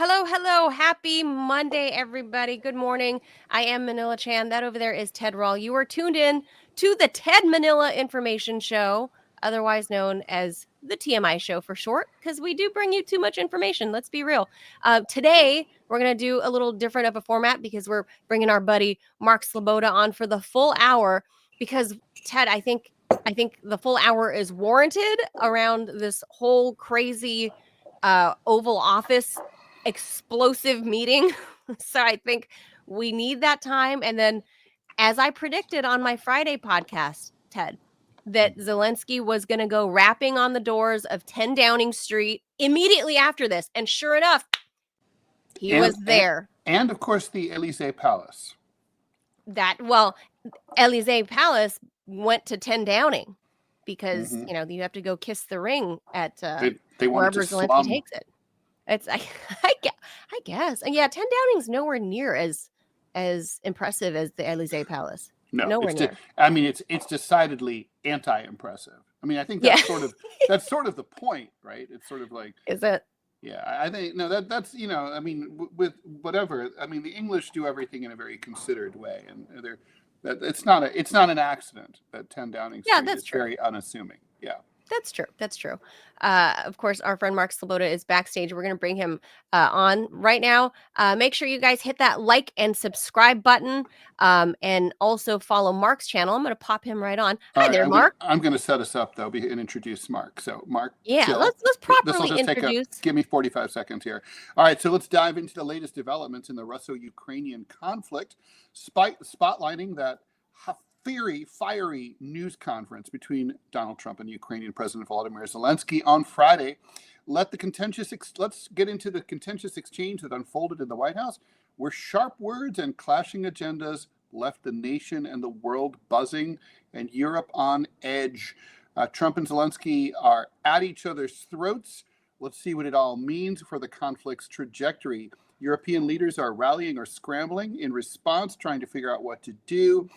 Hello, hello. Happy Monday, everybody. Good morning. I am Manila Chan. That over there is Ted Rall. You are tuned in to the Ted Manila Information Show, otherwise known as the TMI Show for short, because we do bring you too much information. Let's be real. Today, we're going to do a little different of a format because we're bringing our buddy Mark Sleboda on for the full hour because, Ted, I think the full hour is warranted around this whole crazy Oval Office explosive meeting. So I think we need that time. And then, as I predicted on my Friday podcast, Ted, that Zelensky was going to go rapping on the doors of 10 Downing Street immediately after this. And sure enough, he was there. And of course, the Elysee Palace. Elysee Palace went to 10 Downing because, you have to go kiss the ring at they wherever Zelensky takes it. It's I guess. And yeah, 10 Downing's nowhere near as impressive as the Elysee Palace. No, nowhere near. It's decidedly anti-impressive. I mean, I think that's sort of the point, right? It's sort of like, is it? Yeah, I think that's with whatever. I mean, the English do everything in a very considered way, and it's not an accident that 10 Downing Street is true. Very unassuming. Yeah. That's true. Of course, our friend Mark Sleboda is backstage. We're going to bring him on right now. Make sure you guys hit that like and subscribe button, and also follow Mark's channel. I'm going to pop him right on. Hi there, Mark. I'm going to set us up, though, and introduce Mark. So, Mark. Yeah, let's properly introduce. Give me 45 seconds here. All right, so let's dive into the latest developments in the Russo-Ukrainian conflict, spotlighting that fiery news conference between Donald Trump and Ukrainian President Volodymyr Zelensky on Friday. Let's get into the contentious exchange that unfolded in the White House, where sharp words and clashing agendas left the nation and the world buzzing and Europe on edge. Trump and Zelensky are at each other's throats. Let's see what it all means for the conflict's trajectory. European leaders are rallying or scrambling in response, trying to figure out what to do.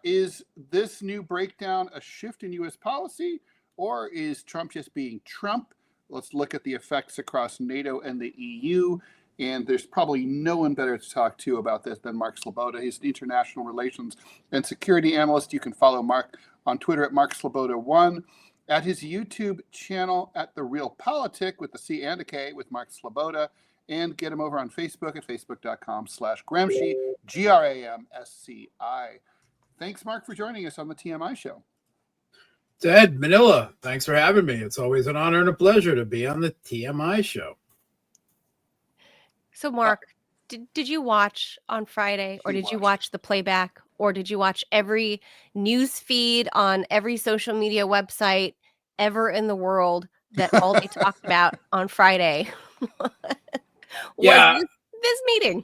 Is this new breakdown a shift in U.S. policy, or is Trump just being Trump? Let's look at the effects across NATO and the EU. And there's probably no one better to talk to about this than Mark Sleboda. He's an international relations and security analyst. You can follow Mark on Twitter at Mark Sleboda1, at his YouTube channel at The Real Politic with the C and a K with Mark Sleboda, and get him over on Facebook at facebook.com/Gramsci, Gramsci. Thanks, Mark, for joining us on the TMI Show. Ted, Manila, thanks for having me. It's always an honor and a pleasure to be on the TMI Show. So, Mark, did you watch on Friday, or did you watch the playback, or did you watch every news feed on every social media website ever in the world that all they talked about on Friday was this meeting?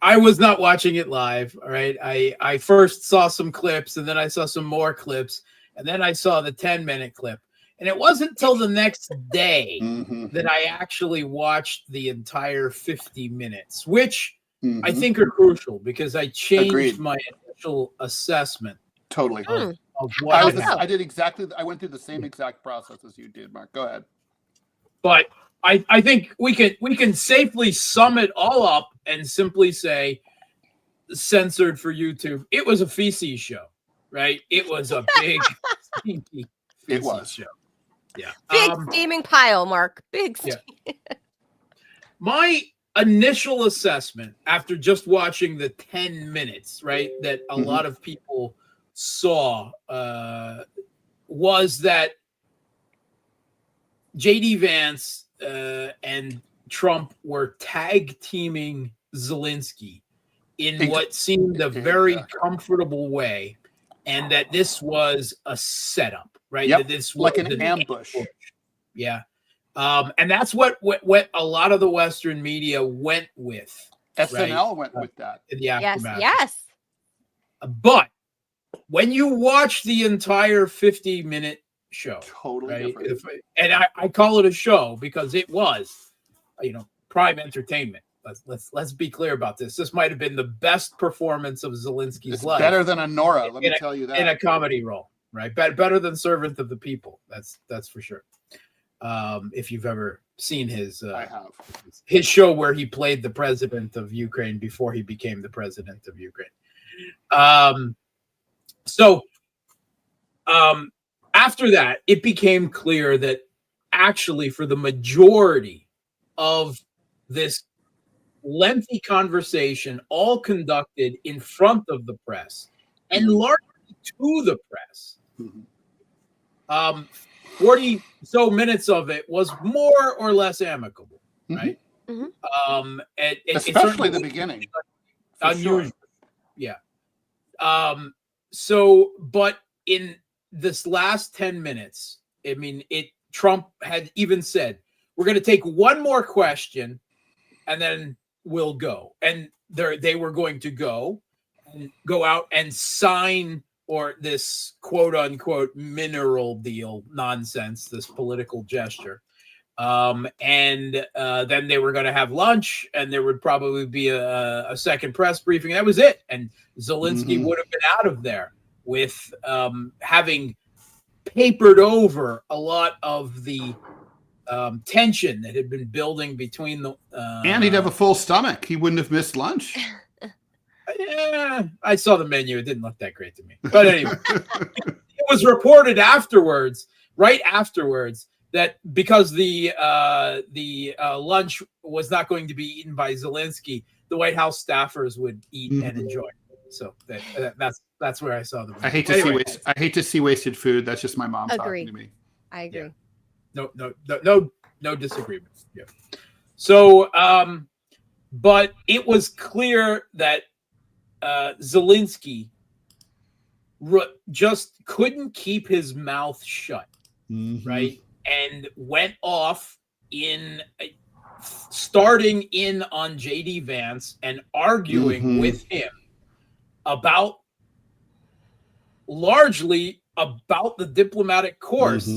I was not watching it live. All right. I first saw some clips, and then I saw some more clips, and then I saw the 10-minute clip. And it wasn't until the next day that I actually watched the entire 50 minutes, which I think are crucial because I changed my initial assessment. Totally. Of what I went through the same exact process as you did, Mark. Go ahead. But I think we can safely sum it all up and simply say, censored for YouTube, it was a feces show, right? It was a big stinky feces show. Yeah. Big steaming pile, Mark. Big steaming. Yeah. My initial assessment after just watching the 10 minutes, right, that a lot of people saw was that J.D. Vance and Trump were tag teaming Zelensky in what seemed a very comfortable way, and that this was a setup, right? Yep. That this was like an ambush. Yeah. And that's what a lot of the Western media went with. SNL went with that. Yes. But when you watch the entire 50-minute show, totally different. And I call it a show because it was, prime entertainment. Let's be clear about this. This might have been the best performance of Zelensky's life. Better than a Nora, let me tell you that. In a comedy role, right? Better than Servant of the People. That's for sure. If you've ever seen I have. his show where he played the president of Ukraine before he became the president of Ukraine. After that, it became clear that actually for the majority of this lengthy conversation, all conducted in front of the press and largely to the press, 40 so minutes of it was more or less amicable, right? Especially the beginning. Unusual. Sure. Yeah. But in this last 10 minutes, I mean, Trump had even said, we're going to take one more question and then we'll go. And they were going to go out and sign or this quote unquote mineral deal nonsense, this political gesture. Then they were going to have lunch and there would probably be a second press briefing. That was it. And Zelensky would have been out of there with having papered over a lot of the tension that had been building between the and he'd have a full stomach. He wouldn't have missed lunch. Yeah, I saw the menu. It didn't look that great to me. But anyway, it was reported afterwards, right afterwards, that because the lunch was not going to be eaten by Zelensky, the White House staffers would eat and enjoy. So that's where I saw the. I hate to see wasted food. That's just my mom talking to me. I agree. Yeah. No disagreement. Yeah. So, but it was clear that Zelensky just couldn't keep his mouth shut, right? And went off starting in on J.D. Vance and arguing with him largely about the diplomatic course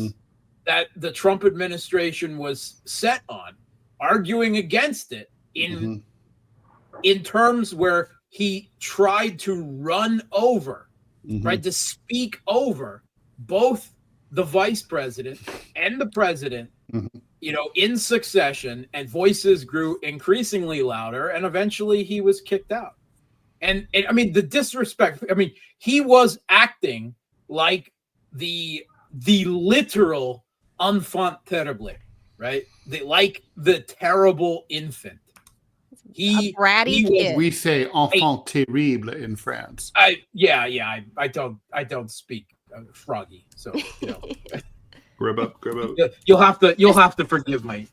that the Trump administration was set on, arguing against it in terms where he tried to run over, right, to speak over both the vice president and the president, in succession, and voices grew increasingly louder, and eventually he was kicked out. And I mean, the disrespect, I mean, he was acting like the literal enfant terrible, right? Like the terrible infant. A bratty kid. We say enfant terrible in France. I don't speak froggy, so Grub up. You'll have to forgive my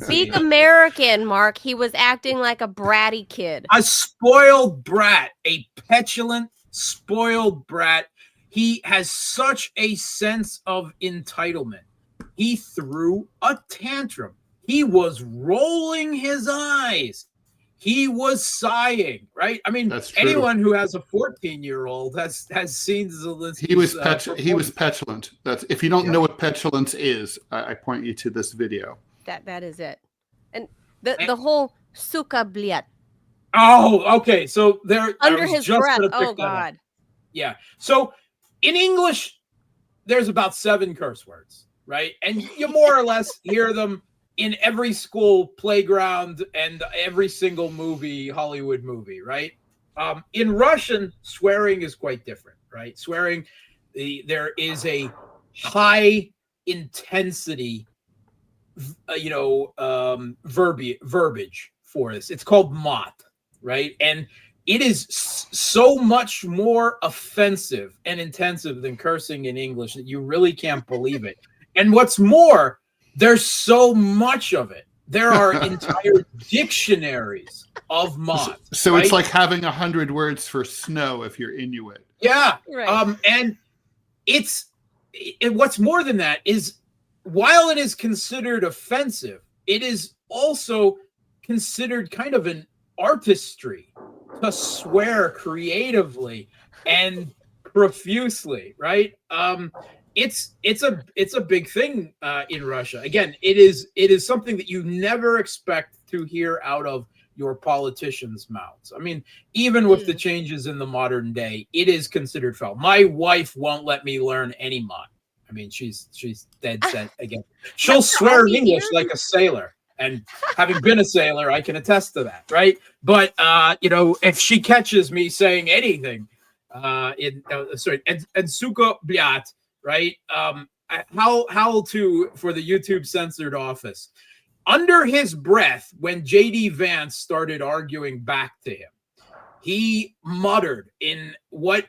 Speak American, Mark. He was acting like a bratty kid. A spoiled brat, a petulant, spoiled brat. He has such a sense of entitlement. He threw a tantrum. He was rolling his eyes. He was sighing, right? I mean, anyone who has a 14-year-old has seen Zelensky. He was petulant. That's if you don't know what petulance is, I point you to this video. That is it. And the whole suka bliat. Oh, okay. So there under his breath. Oh God. Yeah. So in English, there's about 7 curse words, right? And you more or less hear them in every school playground and every single Hollywood movie, right? In Russian, swearing is quite different, right? Swearing, there is a high intensity, verbiage for this. It's called mat, right? And it is so much more offensive and intensive than cursing in English that you really can't believe it. And what's more, there's so much of it. There are entire dictionaries of mat. So right? It's like having 100 words for snow if you're Inuit. Yeah. Right. And what's more than that is, while it is considered offensive, it is also considered kind of an artistry to swear creatively and profusely, right? It's a big thing in Russia. Again, it is something that you never expect to hear out of your politicians' mouths. I mean, even with the changes in the modern day, it is considered foul. My wife won't let me learn any mat. I mean, she's dead set again. She'll swear in English like a sailor, and having been a sailor, I can attest to that, right? But if she catches me saying anything, and suka bliat, right? How to for the YouTube censored office. Under his breath, when JD Vance started arguing back to him, he muttered in what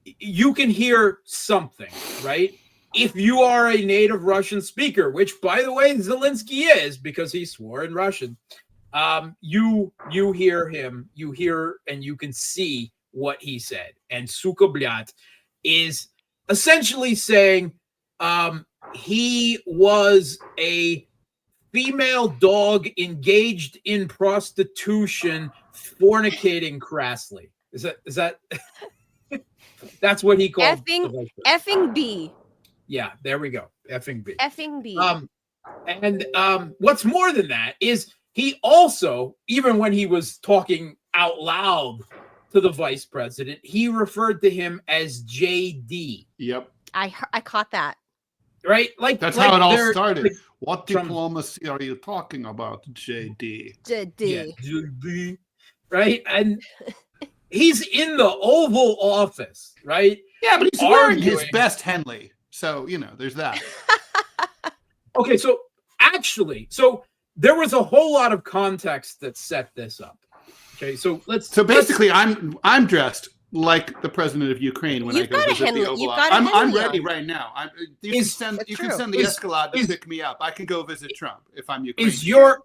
you can hear something, right? If you are a native Russian speaker, which, by the way, Zelensky is because he swore in Russian, you hear him, you hear and you can see what he said. And suka bliat is essentially saying he was a female dog engaged in prostitution, fornicating crassly. Is that that's what he called effing B. Yeah, there we go. Effing B. Effing B. What's more than that is he also, even when he was talking out loud to the vice president, he referred to him as JD. Yep. I caught that. Right? That's how it all started. What diplomacy are you talking about, JD? JD. Yeah, JD. Right? And he's in the Oval Office, right? Yeah, but he's wearing his best Henley. So, there's that. Okay, so there was a whole lot of context that set this up. Okay, so basically I'm dressed like the president of Ukraine when I go visit the Oval Office. I'm ready right now. You can send the Escalade to pick me up. I can go visit Trump if I'm Ukrainian.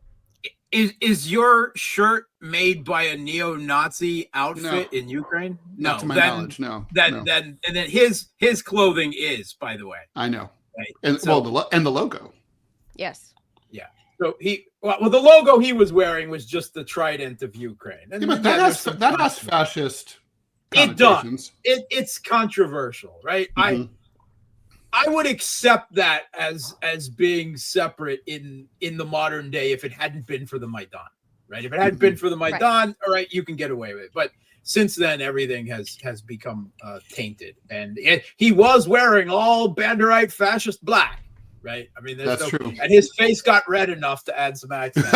Is your shirt made by a neo-Nazi outfit in Ukraine? No, to my knowledge, no. Then his clothing is, by the way. I know. Right. And the logo. Yes. Yeah. So the logo he was wearing was just the trident of Ukraine. And but that has fascist. It does. It's controversial, right? Mm-hmm. I would accept that as being separate in the modern day if it hadn't been for the Maidan, right? If it hadn't been for the Maidan, all right, you can get away with it. But since then, everything has become tainted, and he was wearing all Banderite fascist black, right? I mean, that's true. And his face got red enough to add some accent.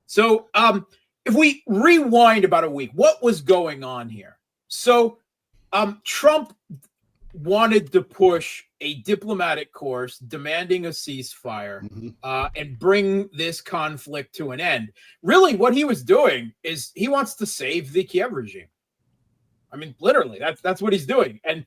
So, if we rewind about a week, what was going on here? So, Trump wanted to push a diplomatic course demanding a ceasefire and bring this conflict to an end. Really, what he was doing is he wants to save the Kiev regime. I mean, literally, that's what he's doing. And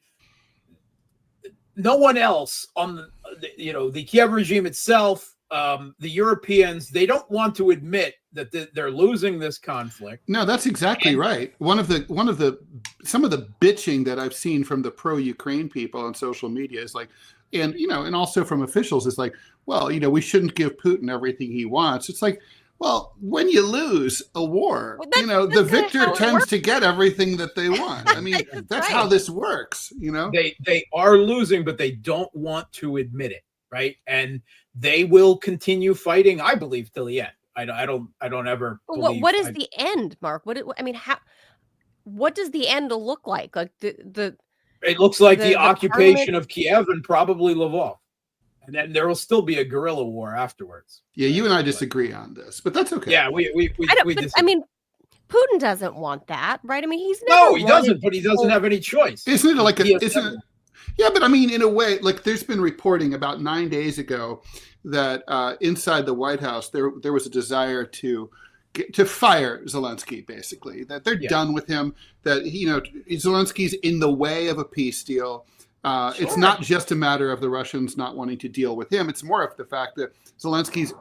no one else on the Kiev regime itself, the Europeans, they don't want to admit that they're losing this conflict. No, that's exactly right. Some of the bitching that I've seen from the pro-Ukraine people on social media is like, and also from officials is like, well, we shouldn't give Putin everything he wants. It's like, well, when you lose a war, the victor tends to get everything that they want. I mean, that's how this works. They are losing, but they don't want to admit it, right? And they will continue fighting, I believe, till the end. I don't ever believe. What is the end, Mark? What does the end look like? Like the it looks like the occupation of Kiev and probably Lvov, and then there will still be a guerrilla war afterwards. Yeah, you and I disagree on this, but that's okay. Yeah, we disagree. I mean, Putin doesn't want that, right? I mean, he doesn't, but he doesn't have any choice. Isn't it yeah, but I mean, in a way, like there's been reporting about 9 days ago that inside the White House there was a desire to fire Zelensky, basically, that they're done with him, that Zelensky's in the way of a peace deal. It's not just a matter of the Russians not wanting to deal with him. It's more of the fact that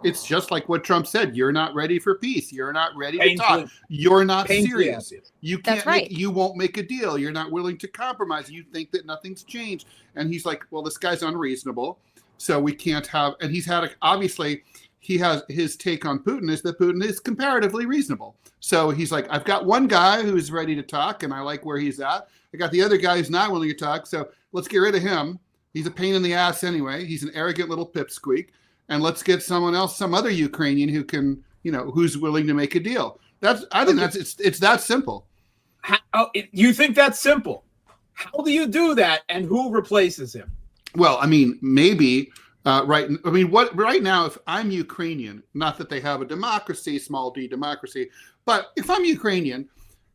it's just like what Trump said. You're not ready for peace. You're not ready to talk. You're not serious. You can't, you won't make a deal. You're not willing to compromise. You think that nothing's changed. And he's like, well, this guy's unreasonable. So we can't have, and obviously he has his take on Putin is that Putin is comparatively reasonable. So he's like, I've got one guy who's ready to talk and I like where he's at. I got the other guy who's not willing to talk. So let's get rid of him. He's a pain in the ass anyway. He's an arrogant little pipsqueak. And let's get someone else, some other Ukrainian who can, who's willing to make a deal. I think it's that simple. You think that's simple? How do you do that, and who replaces him? Well, I mean, maybe right. I mean, what right now, if I'm Ukrainian, not that they have a democracy, small d democracy, but if I'm Ukrainian,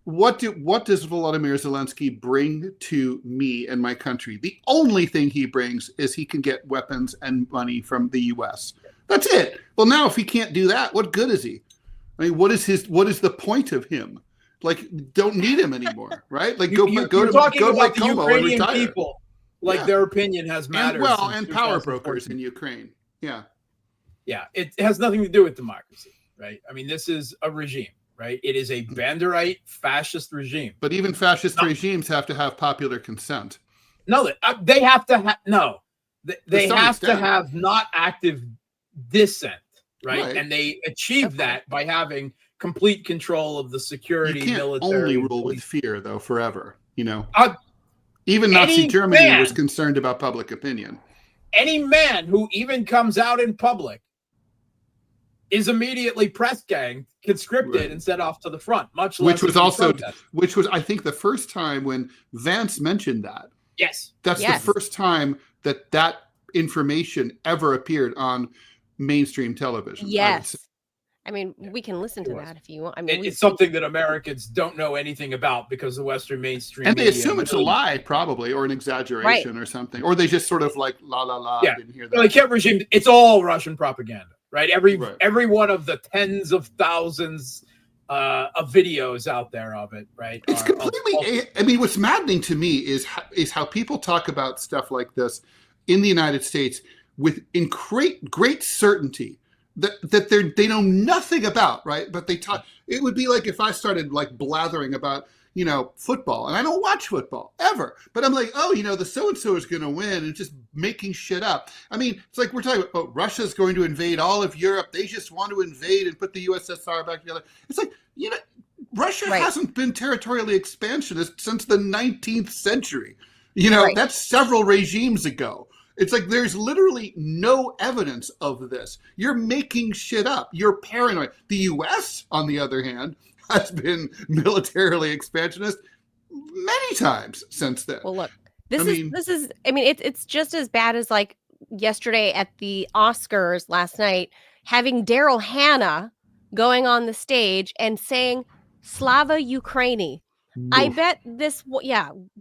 what does Volodymyr Zelensky bring to me and my country? The only thing he brings is he can get weapons and money from the U.S. That's it. Well, now if he can't do that, what good is he? I mean, what is the point of him? Like, don't need him anymore, right? Like, go to the Como and Ukrainian retire. people, like their opinion has mattered. And power brokers in Ukraine. Yeah. Yeah, it has nothing to do with democracy, right? I mean, this is a regime, right? It is a Banderite fascist regime. But even fascist regimes have to have popular consent. No, they have to have They have to have not active dissent, right? And they achieve that by having complete control of the security, you can't military. Only rule with fear, though, forever. You know, even Nazi Germany was concerned about public opinion. Any man who even comes out in public is immediately press ganged, conscripted, and sent off to the front. Which was I think the first time when Vance mentioned that. Yes, that's the first time that information ever appeared on mainstream television. Yes. I mean, we can listen to that if you want. I mean, it's something that Americans don't know anything about because the Western mainstream and they assume it's a lie, probably, or an exaggeration or something, or they just sort of like la la la. Yeah, didn't hear that. Like regime, it's all Russian propaganda, right? Every one of the tens of thousands of videos out there of it, right? It's completely. I mean, what's maddening to me is how people talk about stuff like this in the United States with great certainty. That they know nothing about, right? But they talk. It would be like if I started like blathering about, football, and I don't watch football ever. But I'm like, the so-and-so is going to win, and just making shit up. I mean, it's like we're talking about Russia's going to invade all of Europe. They just want to invade and put the USSR back together. It's like, Russia hasn't been territorially expansionist since the 19th century. That's several regimes ago. It's like there's literally no evidence of this. You're making shit up. You're paranoid. The U.S., on the other hand, has been militarily expansionist many times since then. Well, look, it's just as bad as like yesterday at the Oscars last night, having Daryl Hannah going on the stage and saying Slava Ukraini. I bet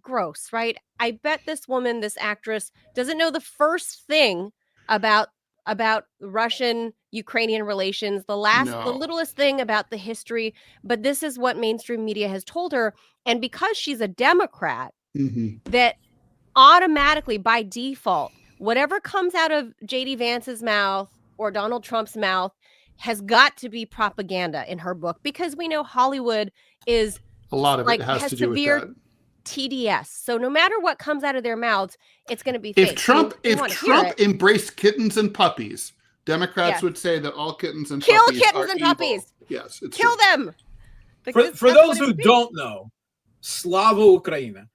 gross, right? I bet this woman, this actress, doesn't know the first thing about Russian-Ukrainian relations, the littlest thing about the history, but this is what mainstream media has told her. And because she's a Democrat, that automatically, by default, whatever comes out of J.D. Vance's mouth or Donald Trump's mouth has got to be propaganda in her book, because we know Hollywood is... A lot of it has to do with that. TDS. So no matter what comes out of their mouths, it's going to be fake. If Trump embraced kittens and puppies, Democrats would say that all kittens and puppies are evil. Yes, kill them. For those who don't know, Slava Ukraina,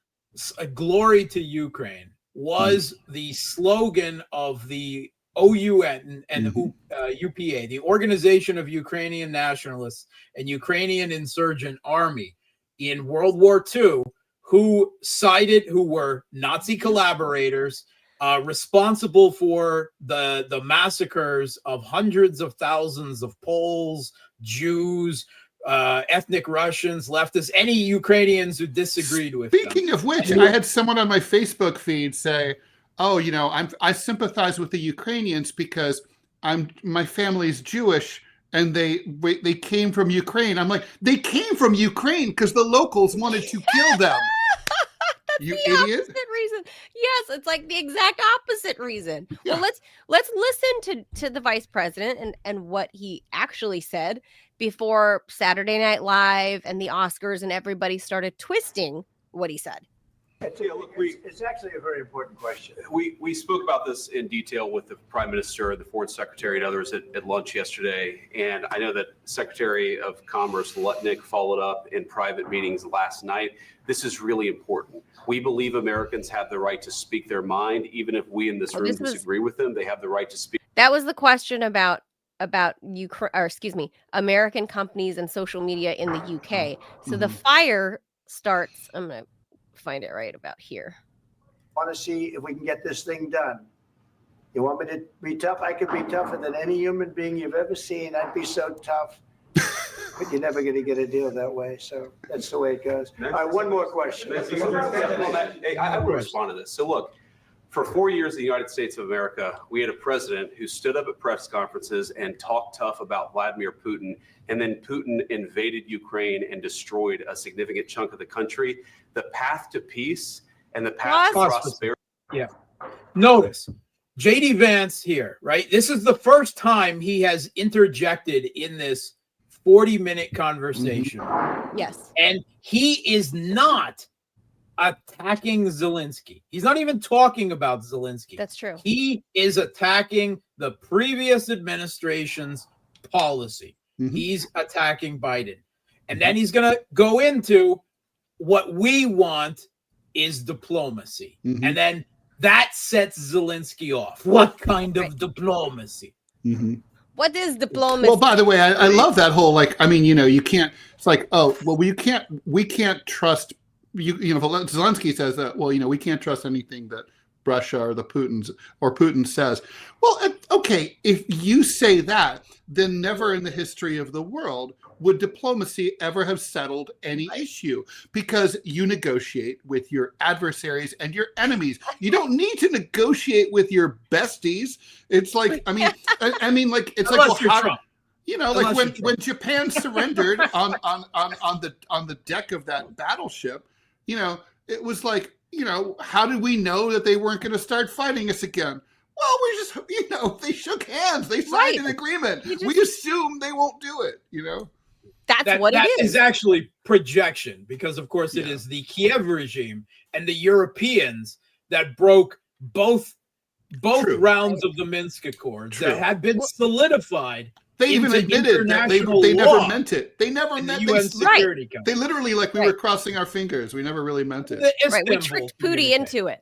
glory to Ukraine, was the slogan of the OUN and UPA, the Organization of Ukrainian Nationalists and Ukrainian Insurgent Army in World War II, who were Nazi collaborators, responsible for the massacres of hundreds of thousands of Poles, Jews, ethnic Russians, leftists, any Ukrainians who disagreed with them. Speaking of which, I had someone on my Facebook feed say, I sympathize with the Ukrainians because my family's Jewish and they came from Ukraine. I'm like, they came from Ukraine because the locals wanted to kill them. That's you the idiot. Opposite reason. Yes, it's like the exact opposite reason. Yeah. Well, let's listen to the vice president and what he actually said before Saturday Night Live and the Oscars and everybody started twisting what he said. It's actually a very important question. We spoke about this in detail with the Prime Minister, the Foreign Secretary, and others at lunch yesterday. And I know that Secretary of Commerce Lutnick followed up in private meetings last night. This is really important. We believe Americans have the right to speak their mind, even if we in this room disagree with them. They have the right to speak. That was the question about American companies and social media in the UK. So the fire starts. I'm gonna find it right about here. Want to see if we can get this thing done. You want me to be tough? I could be tougher than any human being you've ever seen. I'd be so tough. But you're never going to get a deal that way. So that's the way it goes. All right, one more question. Hey, I want to respond to this. So look, for 4 years in the United States of America, we had a president who stood up at press conferences and talked tough about Vladimir Putin, and then Putin invaded Ukraine and destroyed a significant chunk of the country. The path to peace and the path to prosperity. Yeah. Notice JD Vance here, right? This is the first time he has interjected in this 40-minute conversation. Yes. And he is not attacking Zelensky. He's not even talking about Zelensky. That's true. He is attacking the previous administration's policy. He's attacking Biden. And then he's going to go into what we want is diplomacy. And then that sets Zelensky off. What kind of diplomacy? What is diplomacy? Well, by the way, I love that whole, like, I mean, you know, you can't, it's like, oh, well, we can't trust, you know, Zelensky says that, well, you know, we can't trust anything that Russia or Putin says. Well, okay, if you say that, then never in the history of the world would diplomacy ever have settled any issue, because you negotiate with your adversaries and your enemies. You don't need to negotiate with your besties. It's like, I mean, like, it's like, well, how, you know, like when Japan surrendered on the deck of that battleship, you know, it was like, you know, how did we know that they weren't going to start fighting us again? Well, we just, you know, they shook hands. They signed an agreement. We assume they won't do it, you know? That is actually projection, because, of course, it is the Kiev regime and the Europeans that broke both rounds of the Minsk Accords that had been solidified. They even admitted that they never meant it. They never meant it. They literally, like, we were crossing our fingers. We never really meant it. Right. We tricked Pooty into it.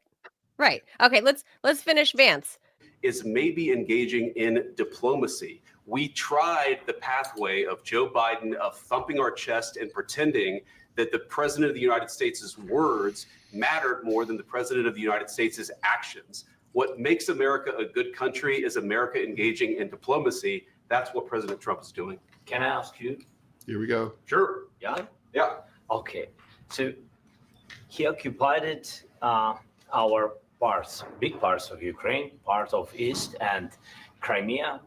Right. Okay. Let's finish Vance. Is maybe engaging in diplomacy. We tried the pathway of Joe Biden of thumping our chest and pretending that the president of the United States' words mattered more than the president of the United States' actions. What makes America a good country is America engaging in diplomacy. That's what President Trump is doing. Can I ask you? Here we go. Sure. Yeah? Yeah. Okay. So he occupied our parts, big parts of Ukraine, part of East and Crimea.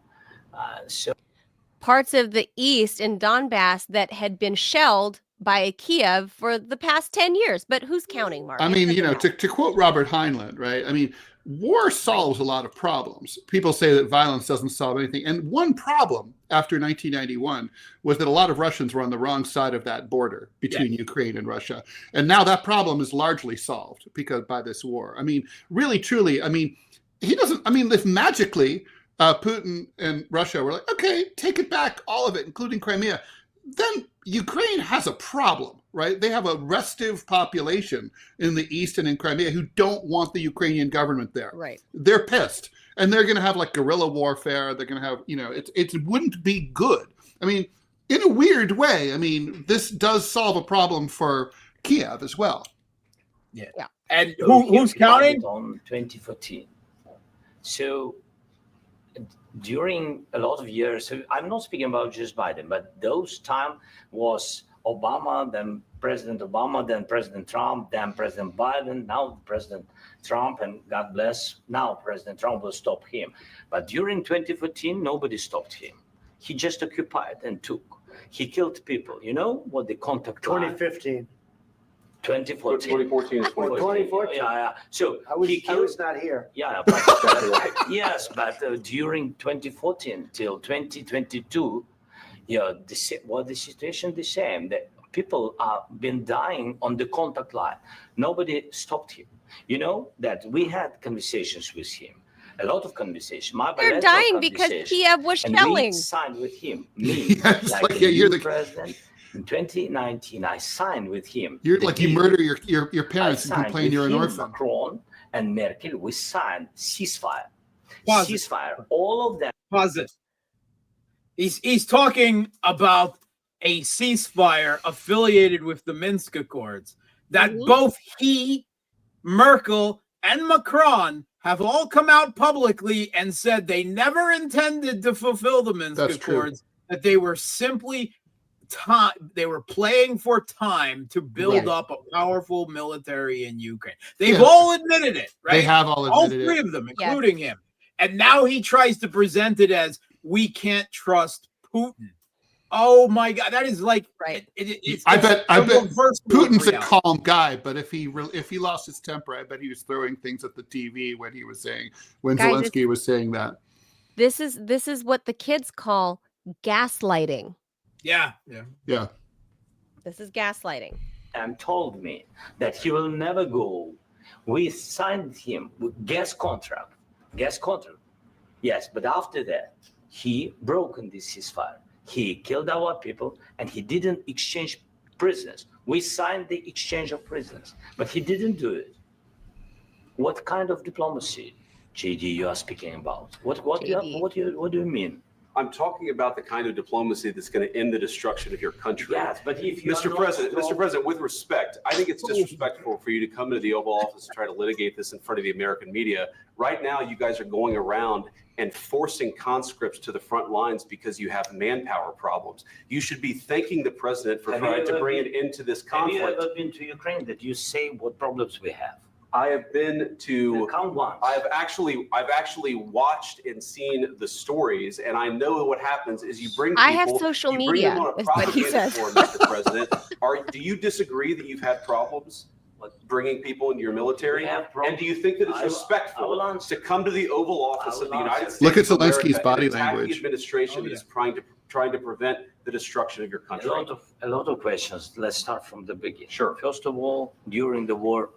So parts of the East in Donbass that had been shelled by Kiev for the past 10 years. But who's counting, Mark? I mean, you know, to quote Robert Heinlein, right? I mean, war solves a lot of problems. People say that violence doesn't solve anything. And one problem after 1991 was that a lot of Russians were on the wrong side of that border between Ukraine and Russia. And now that problem is largely solved because by this war. I mean, really, truly, I mean, if magically Putin and Russia were like, okay, take it back, all of it, including Crimea, then Ukraine has a problem, right? They have a restive population in the East and in Crimea who don't want the Ukrainian government there. Right. They're pissed. And they're going to have like guerrilla warfare. They're going to have, you know, it wouldn't be good. I mean, in a weird way, I mean, this does solve a problem for Kiev as well. Yeah. And who's counting? On 2014. So during a lot of years, so I'm not speaking about just Biden, but those time was Obama, then President Obama, then President Trump, then President Biden, now President Trump, and God bless, now President Trump will stop him. But during 2014, nobody stopped him. He just occupied and took. He killed people. You know what the contact 2015. 2014. 2014 is 2014. Yeah. So I was not here. Yeah, but yes, but during 2014 till 2022, the situation the same. That people have been dying on the contact line. Nobody stopped him. You know that we had conversations with him, a lot of conversations. They're dying because Kiev was shelling. We signed with him. Me, you're the president. In 2019, I signed with him. You're like, you murder your parents and complain you're an orphan. Macron and Merkel, we signed ceasefire. Ceasefire. All of that. Pause it. He's talking about a ceasefire affiliated with the Minsk Accords. that both he, Merkel, and Macron have all come out publicly and said they never intended to fulfill the Minsk Accords, that they were simply they were playing for time to build up a powerful military in Ukraine. They've all admitted it, right? They have all admitted three of them, including him. And now he tries to present it as we can't trust Putin. Oh my God, that is like I bet Putin's a calm guy, but if he lost his temper, I bet he was throwing things at the TV when Zelensky was saying that. This is what the kids call gaslighting. Yeah. This is gaslighting. And told me that he will never go. We signed him with gas contract. Yes, but after that, he broken this ceasefire. He killed our people, and he didn't exchange prisoners. We signed the exchange of prisoners, but he didn't do it. What kind of diplomacy, JD, you are speaking about? What do you mean? I'm talking about the kind of diplomacy that's going to end the destruction of your country. Yes, but if you Mr. President, with respect, I think it's disrespectful for you to come into the Oval Office and try to litigate this in front of the American media. Right now, you guys are going around and forcing conscripts to the front lines because you have manpower problems. You should be thanking the president for trying to bring it into this conflict. Have you ever been to Ukraine? Did you say what problems we have? I have been to. Count once. I've actually watched and seen the stories, and I know what happens is you bring people. I have social media. Is what he says. Mr. President, do you disagree that you've had problems bringing people into your military? And do you think that it's respectful to come to the Oval Office of the United States? Look at Zelensky's body language. The administration that is trying to prevent the destruction of your country. A lot of questions. Let's start from the beginning. Sure. First of all, during the war,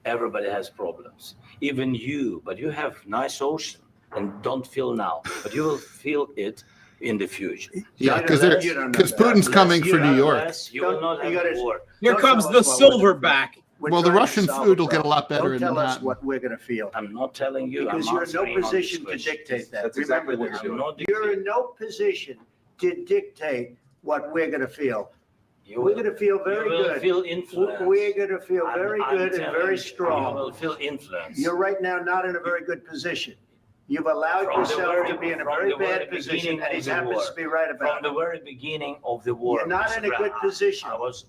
everybody has problems, even you, but you have nice ocean and don't feel now, but you will feel it in the future. Yeah, because Putin's coming for New York. You will not have war. Here comes the silverback. Well, the Russian food will get a lot better in Don't tell us Manhattan. what we're going to feel. I'm not telling you. Because I'm you're in no answering position to honest dictate that. That's exactly what Remember you're this. doing. You're in no position to dictate what we're going to feel. You We're going to feel very you will good. Feel influence. We're going to feel very I'm good and telling very you, strong. You will feel influence. You're right now not in a very good position. You've allowed From the yourself very- to be in a from very the very bad position, beginning and he of the happens war. to be right From about the it. very beginning of the war. You're not in a good position.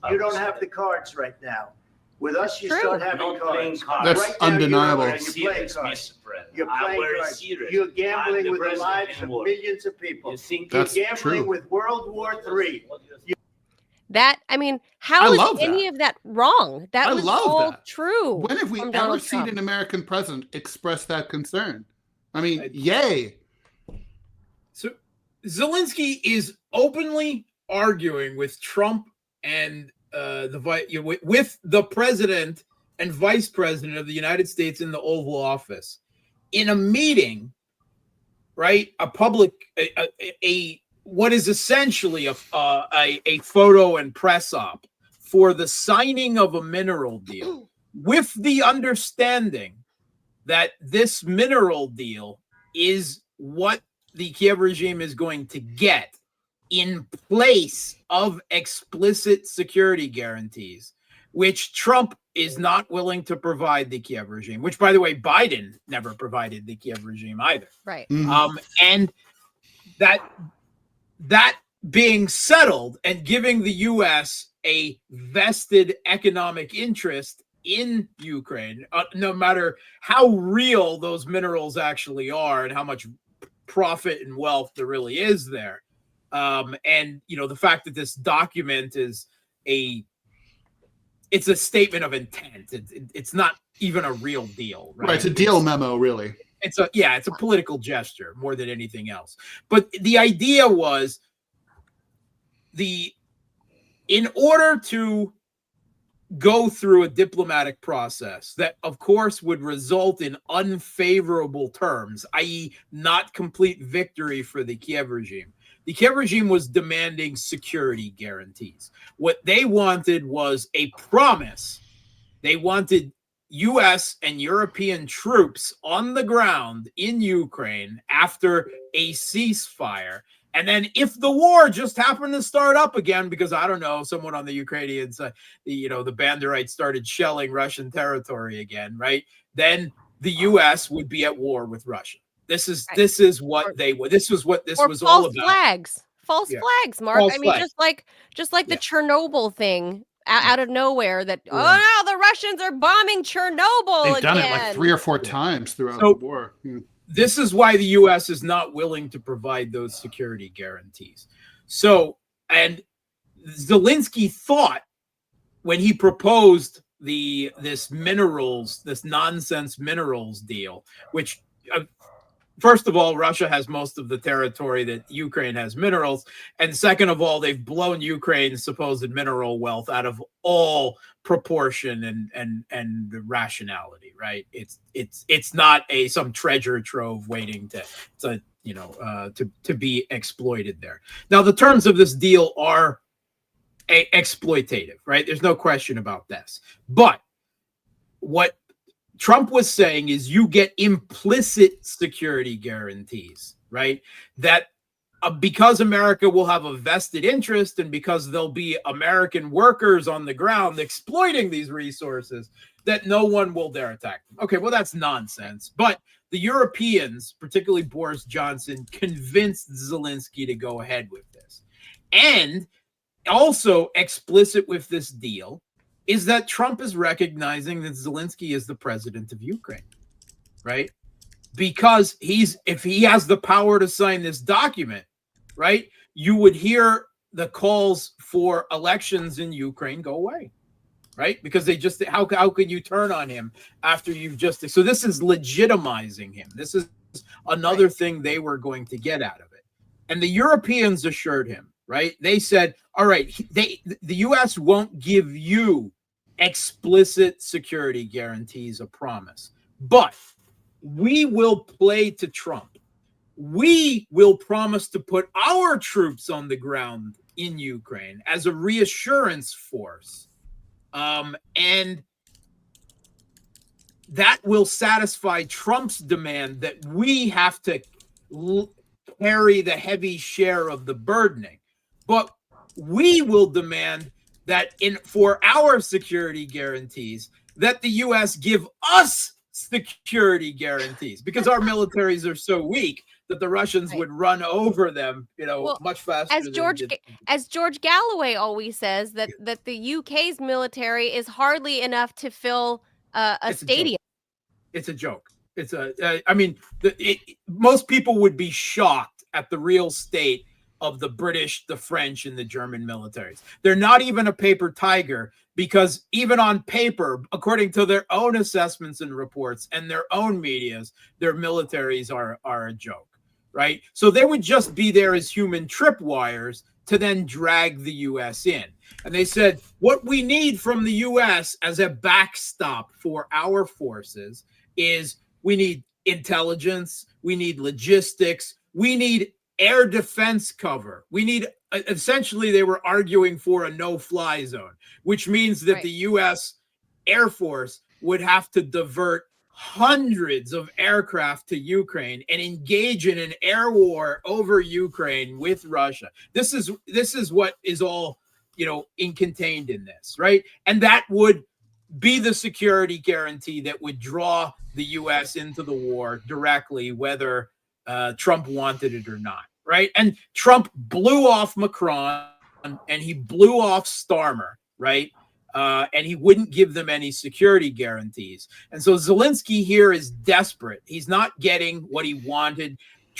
You don't have the cards right now. With us, you True. start having Not playing cards. cards. That's Right now, undeniable. You're playing Serious, cards. Mr. President. You're I'm playing very cards. serious. You're I'm gambling the with the president lives in of war. millions of people. You think That's You're gambling true. with World War III. How I is love any that. of that wrong? That I was love all that. true. When have we from ever Donald seen Trump. an American president express that concern? I mean, yay. So Zelensky is openly arguing with Trump and with the president and vice president of the United States in the Oval Office in a meeting, right? A public, a what is essentially a photo and press op for the signing of a mineral deal, with the understanding that this mineral deal is what the Kiev regime is going to get in place of explicit security guarantees, which Trump is not willing to provide the Kiev regime, which, by the way, Biden never provided the Kiev regime either. Right. And that being settled and giving the U.S. a vested economic interest in Ukraine, no matter how real those minerals actually are and how much profit and wealth there really is there. And, the fact that this document is it's a statement of intent. It's not even a real deal, right? Right, it's a deal memo, really. It's a political gesture more than anything else. But the idea was in order to go through a diplomatic process that, of course, would result in unfavorable terms, i.e. not complete victory for the Kiev regime. The Kiev regime was demanding security guarantees. What they wanted was a promise. They wanted U.S. and European troops on the ground in Ukraine after a ceasefire, And then if the war just happened to start up again, because I don't know, someone on the Ukrainian side, the Banderites started shelling Russian territory again, right? Then the U.S. would be at war with Russia. This is what they would. This was what this was all about. False Yeah. flags, Mark. False I mean, flags. just like the Yeah. Chernobyl thing out of nowhere. That Yeah. oh no, the Russians are bombing Chernobyl They've again. done it like 3 or 4 times throughout the war. Yeah. This is why the U.S. is not willing to provide those security guarantees. So, and Zelensky thought when he proposed this nonsense minerals deal, which first of all, Russia has most of the territory that Ukraine has minerals, and second of all, they've blown Ukraine's supposed mineral wealth out of all proportion and rationality. Right? It's not some treasure trove waiting to be exploited there. Now, the terms of this deal are exploitative, right? There's no question about this. But what Trump was saying is you get implicit security guarantees, right? That because America will have a vested interest and because there'll be American workers on the ground exploiting these resources, that no one will dare attack them. Okay, well, that's nonsense. But the Europeans, particularly Boris Johnson, convinced Zelensky to go ahead with this. And also explicit with this deal is that Trump is recognizing that Zelensky is the president of Ukraine, right? Because if he has the power to sign this document, right, you would hear the calls for elections in Ukraine go away, right? Because they just, how could you turn on him after you've just, so this is legitimizing him. This is another thing they were going to get out of it. And the Europeans assured him, right? They said, all right, the U.S. won't give you explicit security guarantees, a promise, but we will play to Trump. We will promise to put our troops on the ground in Ukraine as a reassurance force. And that will satisfy Trump's demand that we have to carry the heavy share of the burdening. But we will demand that for our security guarantees, that the U.S. give us security guarantees, because our militaries are so weak that the Russians would run over them, much faster. As George Galloway always says, that the UK's military is hardly enough to fill a stadium. It's a joke. Most people would be shocked at the real state of the British, the French, and the German militaries. They're not even a paper tiger, because even on paper, according to their own assessments and reports and their own medias, their militaries are a joke, right? So they would just be there as human tripwires to then drag the U.S. in. And they said, what we need from the U.S. as a backstop for our forces is we need intelligence, we need logistics, we need air defense cover. We need, essentially, they were arguing for a no-fly zone, which means that the U.S. Air Force would have to divert hundreds of aircraft to Ukraine and engage in an air war over Ukraine with Russia. This is what is all, contained in this, right? And that would be the security guarantee that would draw the U.S. into the war directly, whether Trump wanted it or not, right? And Trump blew off Macron and he blew off Starmer, right? And he wouldn't give them any security guarantees. And so Zelensky here is desperate. He's not getting what he wanted.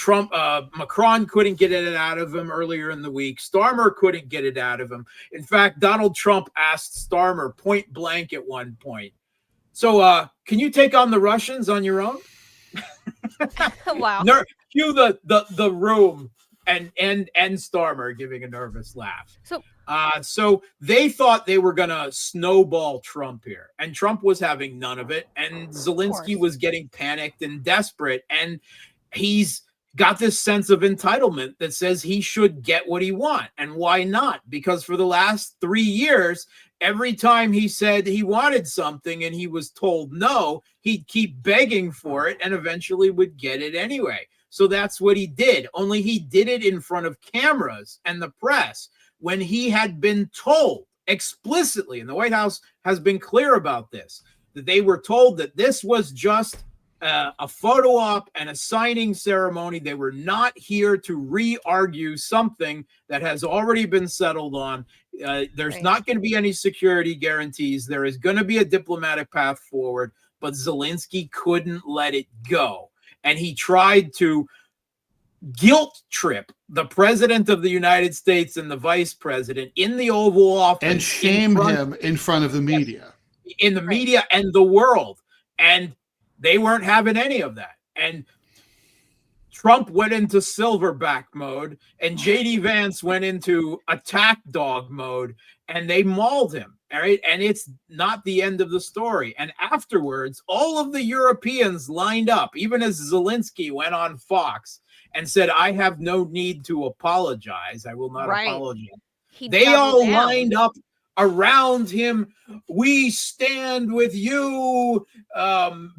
Macron couldn't get it out of him earlier in the week. Starmer couldn't get it out of him. In fact, Donald Trump asked Starmer point blank at one point, so can you take on the Russians on your own? Wow. Cue the room and Starmer giving a nervous laugh. So they thought they were going to snowball Trump here, and Trump was having none of it. And Zelensky was getting panicked and desperate. And he's got this sense of entitlement that says he should get what he wants. And why not? Because for the last 3 years, every time he said he wanted something and he was told no, he'd keep begging for it and eventually would get it anyway. So that's what he did. Only he did it in front of cameras and the press when he had been told explicitly, and the White House has been clear about this, that they were told that this was just a photo op and a signing ceremony. They were not here to re-argue something that has already been settled on. There's not going to be any security guarantees. There is going to be a diplomatic path forward, but Zelensky couldn't let it go. And he tried to guilt trip the president of the United States and the vice president in the Oval Office and shame him in front of the media. In the media and the world. And they weren't having any of that. And Trump went into silverback mode, and JD Vance went into attack dog mode, and they mauled him. All right. And it's not the end of the story. And afterwards, all of the Europeans lined up, even as Zelensky went on Fox and said, I have no need to apologize. I will not apologize. They all lined up around him. We stand with you.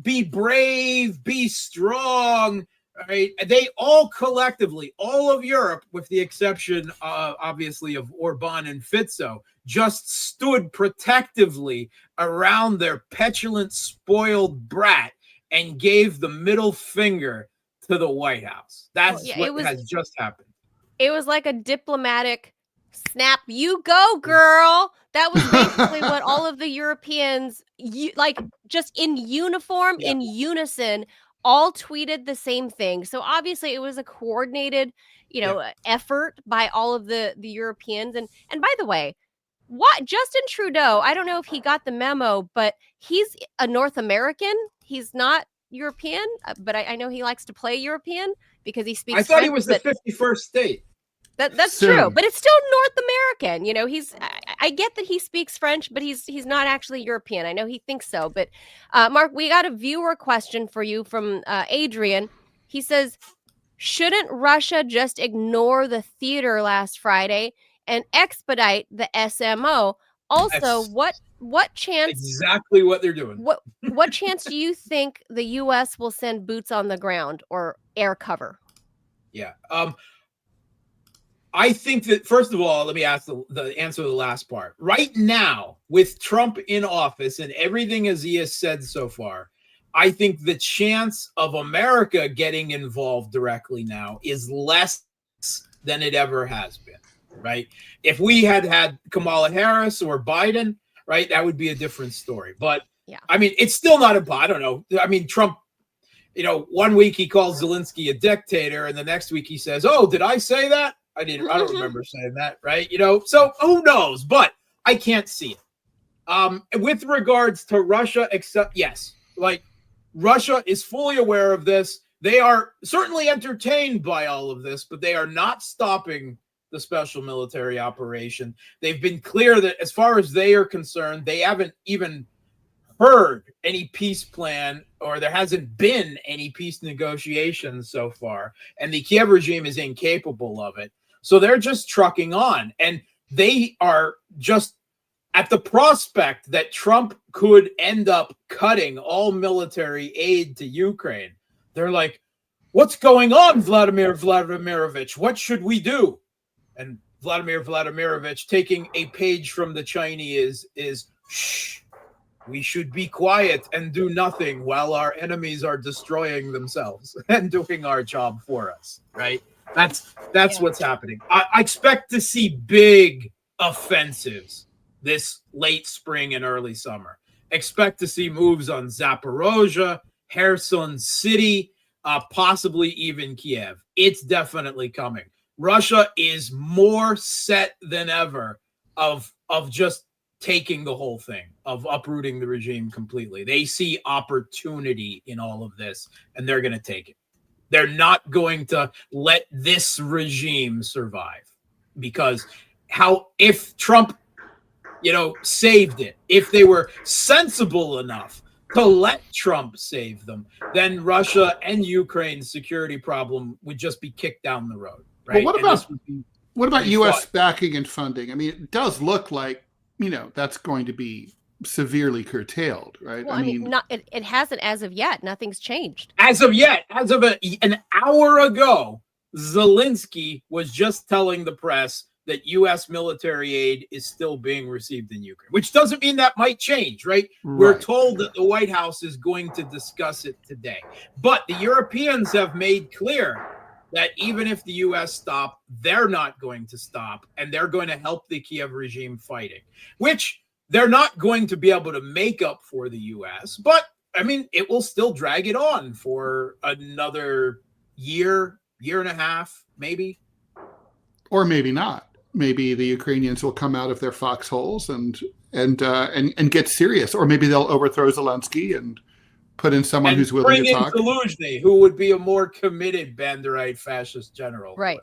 Be brave, be strong. Right? They all collectively, all of Europe, with the exception, obviously, of Orban and Fitzo, just stood protectively around their petulant, spoiled brat and gave the middle finger to the White House. That's what has just happened. It was like a diplomatic snap. You go, girl. That was basically what all of the Europeans, just in uniform, in unison, all tweeted the same thing. So obviously it was a coordinated, effort by all of the Europeans. And by the way, Justin Trudeau, I don't know if he got the memo, but he's a North American. He's not European, but I know he likes to play European because he speaks I thought French, he was the 51st state. That's true, but it's still North American. He's I get that he speaks French, but he's not actually European. I know he thinks so, but Mark, we got a viewer question for you from Adrian. He says, shouldn't Russia just ignore the theater last Friday and expedite the SMO? Also, what chance? Exactly what they're doing. What chance do you think the U.S. will send boots on the ground or air cover? Yeah. I think that, first of all, let me ask the answer to the last part. Right now, with Trump in office and everything as he has said so far, I think the chance of America getting involved directly now is less than it ever has been, right? If we had Kamala Harris or Biden, right, that would be a different story. But, I mean, it's still not I don't know. I mean, Trump, 1 week he calls Zelensky a dictator, and the next week he says, oh, did I say that? I don't remember saying that, right? So who knows? But I can't see it. With regards to Russia, Russia is fully aware of this. They are certainly entertained by all of this, but they are not stopping the special military operation. They've been clear that as far as they are concerned, they haven't even heard any peace plan, or there hasn't been any peace negotiations so far. And the Kiev regime is incapable of it. So they're just trucking on, and they are just at the prospect that Trump could end up cutting all military aid to Ukraine. They're like, what's going on, Vladimir Vladimirovich? What should we do? And Vladimir Vladimirovich, taking a page from the Chinese, is shh, we should be quiet and do nothing while our enemies are destroying themselves and doing our job for us, right? That's what's happening. I expect to see big offensives this late spring and early summer. Expect to see moves on Zaporozhye, Kherson City, possibly even Kiev. It's definitely coming. Russia is more set than ever of just taking the whole thing, of uprooting the regime completely. They see opportunity in all of this, and they're going to take it. They're not going to let this regime survive, because if Trump, saved it, if they were sensible enough to let Trump save them, then Russia and Ukraine's security problem would just be kicked down the road. Right? Well, what about U.S. backing and funding? I mean, it does look like, that's going to be severely curtailed, right? Well, I mean, not it hasn't as of yet. Nothing's changed. As of yet, as of an hour ago, Zelensky was just telling the press that U.S. military aid is still being received in Ukraine, which doesn't mean that might change, right? We're told that the White House is going to discuss it today. But the Europeans have made clear that even if the U.S. stop, they're not going to stop, and they're going to help the Kiev regime fighting, which they're not going to be able to make up for the U.S., but, I mean, it will still drag it on for another year, year and a half, maybe. Or maybe not. Maybe the Ukrainians will come out of their foxholes and get serious, or maybe they'll overthrow Zelensky and put in someone who's willing to talk. Bring in Zelensky, who would be a more committed Banderite fascist general. Right.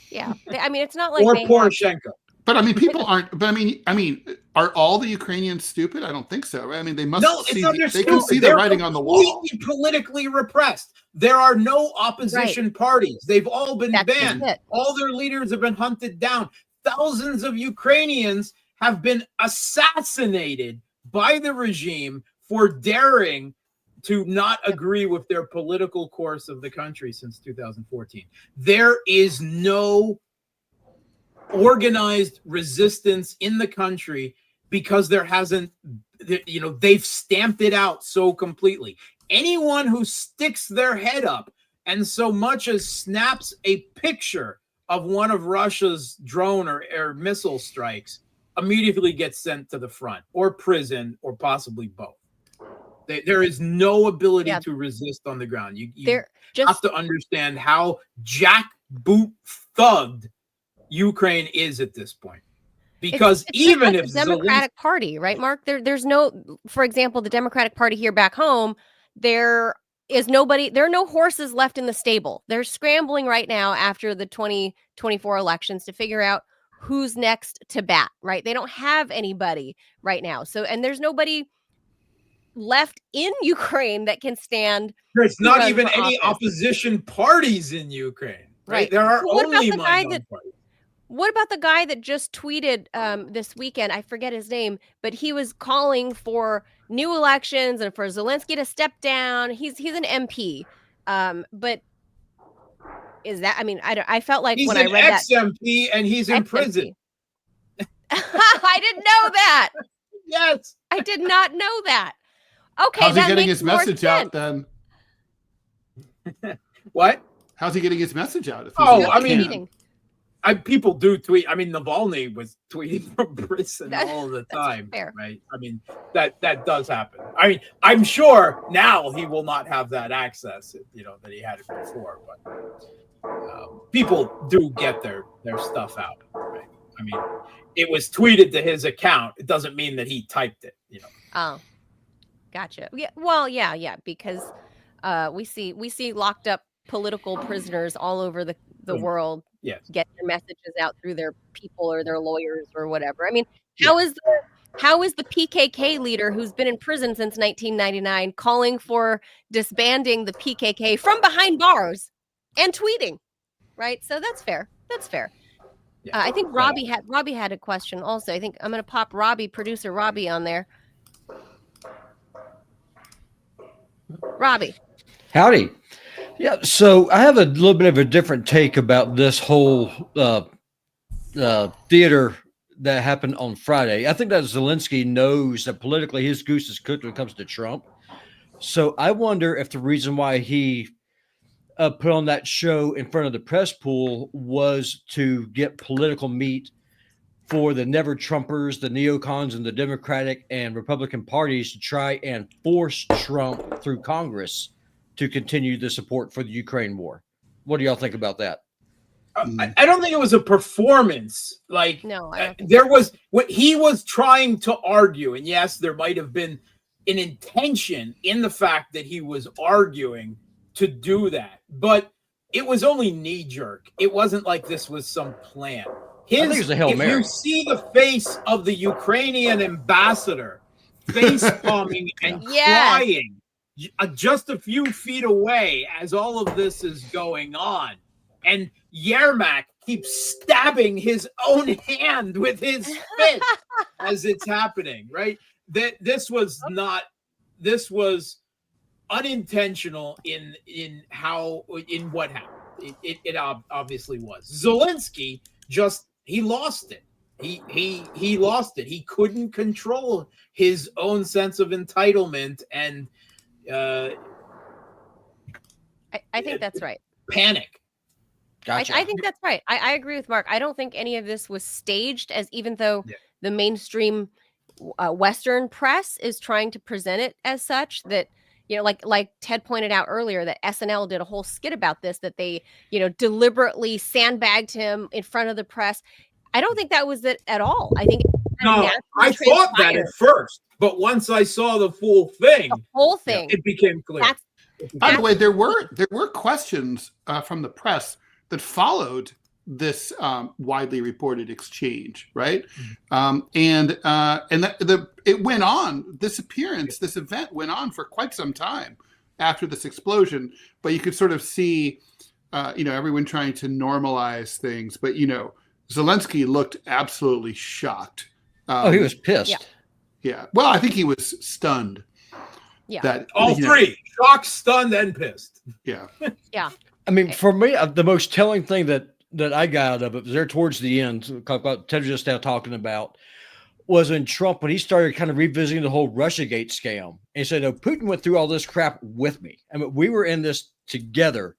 Yeah. I mean, it's not like or Poroshenko. But I mean, people aren't. But I mean, are all the Ukrainians stupid? I don't think so. Right? I mean, they must. No, see, it's they can see the writing on the wall. Politically repressed. There are no opposition parties. They've all been banned. All their leaders have been hunted down. Thousands of Ukrainians have been assassinated by the regime for daring to not agree with their political course of the country since 2014. There is no organized resistance in the country because there hasn't, they've stamped it out so completely. Anyone who sticks their head up and so much as snaps a picture of one of Russia's drone or missile strikes immediately gets sent to the front or prison or possibly both. There is no ability to resist on the ground. You have to understand how jackboot thugged Ukraine is at this point. Because even if the Democratic Party, right, Mark? There's no, for example, the Democratic Party here back home, there are no horses left in the stable. They're scrambling right now after the 2024 elections to figure out who's next to bat, right? They don't have anybody right now. So, and there's nobody left in Ukraine that can stand. There's not even any opposition parties in Ukraine, right? There are only minority parties. What about the guy that just tweeted this weekend? I forget his name, but he was calling for new elections and for Zelensky to step down. He's an MP, but is that? I mean, I felt like when I read that, he's an ex-MP and he's in prison. I didn't know that. Yes, I did not know that. Okay, how's he getting his message out then? What? How's he getting his message out? I mean. People do tweet. I mean, Navalny was tweeting from prison all the time, right? I mean, that does happen. I mean, I'm sure now he will not have that access, that he had it before. But people do get their stuff out, right? I mean, it was tweeted to his account. It doesn't mean that he typed it, Oh, gotcha. Yeah. Well, yeah, because we see locked up political prisoners all over the world. Yes. Get their messages out through their people or their lawyers or whatever. I mean, how is the PKK leader who's been in prison since 1999 calling for disbanding the PKK from behind bars and tweeting, right? So that's fair. That's fair. Yeah. I think Robbie had a question also. I think I'm going to pop producer Robbie on there. Robbie. Howdy. Yeah, so I have a little bit of a different take about this whole theater that happened on Friday. I think that Zelensky knows that politically his goose is cooked when it comes to Trump. So I wonder if the reason why he put on that show in front of the press pool was to get political meat for the never Trumpers, the neocons, and the Democratic and Republican parties to try and force Trump through Congress to continue the support for the Ukraine war. What do y'all think about that? I don't think it was a performance. There was what he was trying to argue. And yes, there might have been an intention in the fact that he was arguing to do that, but it was only knee jerk. It wasn't like this was some plan. I think it was a Hail Mary. You see the face of the Ukrainian ambassador face palming and crying just a few feet away as all of this is going on. And Yermak keeps stabbing his own hand with his fist as it's happening, right? this was not. This was unintentional in what happened. It obviously was. Zelensky he lost it. He lost it. He couldn't control his own sense of entitlement and I think that's right. Panic. Gotcha. I think that's right. I agree with Mark. I don't think any of this was staged, as even though the mainstream Western press is trying to present it as such, that, you know, like Ted pointed out earlier, that SNL did a whole skit about this, that they, you know, deliberately sandbagged him in front of the press. I don't think that was it at all. I think no, I thought that at first, but once I saw the full thing, it became clear. By the way, there were questions from the press that followed this widely reported exchange, right? And it went on. This event went on for quite some time after this explosion. But you could sort of see, everyone trying to normalize things. But Zelensky looked absolutely shocked. He was pissed. Yeah. Well, I think he was stunned. Yeah. That all three: shocked, stunned, and pissed. Yeah. Yeah. I mean, for me, the most telling thing that I got out of it was there towards the end, about Ted was just now talking about, was in Trump when he started kind of revisiting the whole Russiagate scam. And he said, "No, Putin went through all this crap with me. I mean, we were in this together."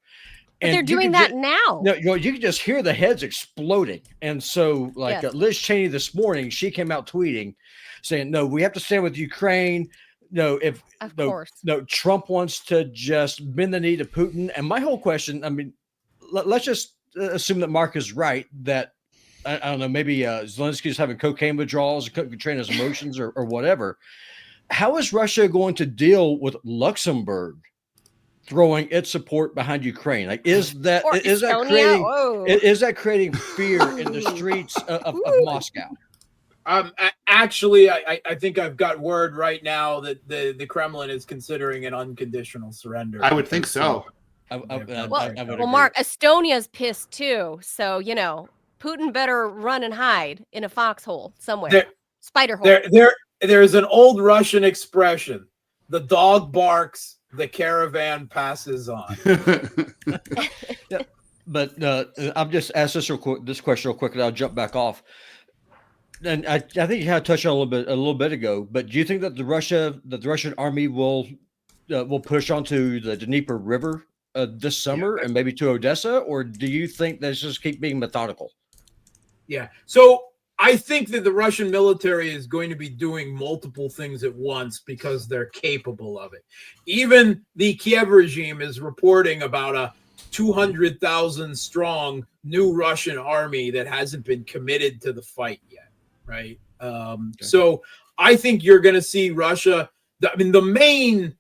But they're doing that now. No, you can just hear the heads exploding. And so, Liz Cheney this morning, she came out tweeting, saying, "No, we have to stand with Ukraine. No, Trump wants to just bend the knee to Putin." And my whole question, I mean, let's just assume that Mark is right, that I don't know, maybe Zelensky's having cocaine withdrawals, controlling his emotions, or whatever. How is Russia going to deal with Luxembourg throwing its support behind Ukraine? Like, is that creating fear in the streets of Moscow? Actually, I think I've got word right now that the Kremlin is considering an unconditional surrender. I would think so. I would Mark, Estonia's pissed too. So, Putin better run and hide in a foxhole somewhere. Spider hole. There's an old Russian expression: the dog barks, the caravan passes on. But I'll just ask this question real quick, and I'll jump back off. And I think you had touched on a little bit ago. But do you think that the Russian army will push onto the Dnieper River this summer and maybe to Odessa, or do you think they just keep being methodical? Yeah. So I think that the Russian military is going to be doing multiple things at once because they're capable of it. Even the Kiev regime is reporting about a 200,000 strong new Russian army that hasn't been committed to the fight yet. Right. So I think you're going to see Russia. The main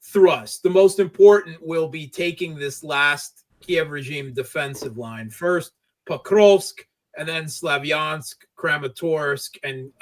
thrust, the most important, will be taking this last Kiev regime defensive line. First, Pokrovsk, and then Slavyansk, Kramatorsk, and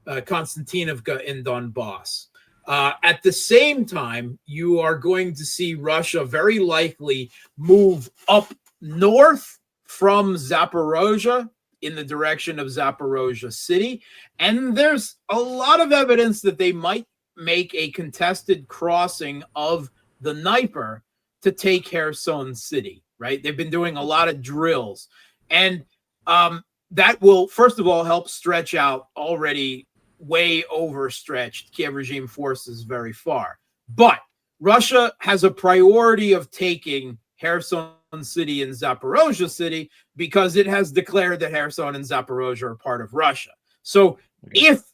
Konstantinovka in Donbass. At the same time, you are going to see Russia very likely move up north from Zaporozhye in the direction of Zaporozhye city. And there's a lot of evidence that they might make a contested crossing of the Dnieper to take Kherson city, right? They've been doing a lot of drills. And that will, first of all, help stretch out already way overstretched Kiev regime forces very far. But Russia has a priority of taking Kherson city and Zaporozhye city because it has declared that Kherson and Zaporozhye are part of Russia. So if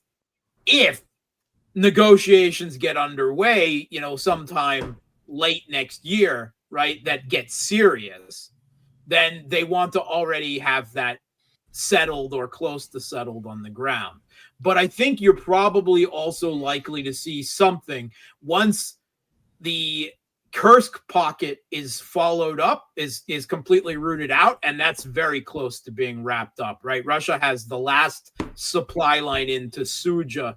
negotiations get underway, sometime late next year, right, that gets serious, then they want to already have that settled or close to settled on the ground. But I think you're probably also likely to see something once the Kursk pocket is followed up, is completely rooted out, and that's very close to being wrapped up, right? Russia has the last supply line into Suja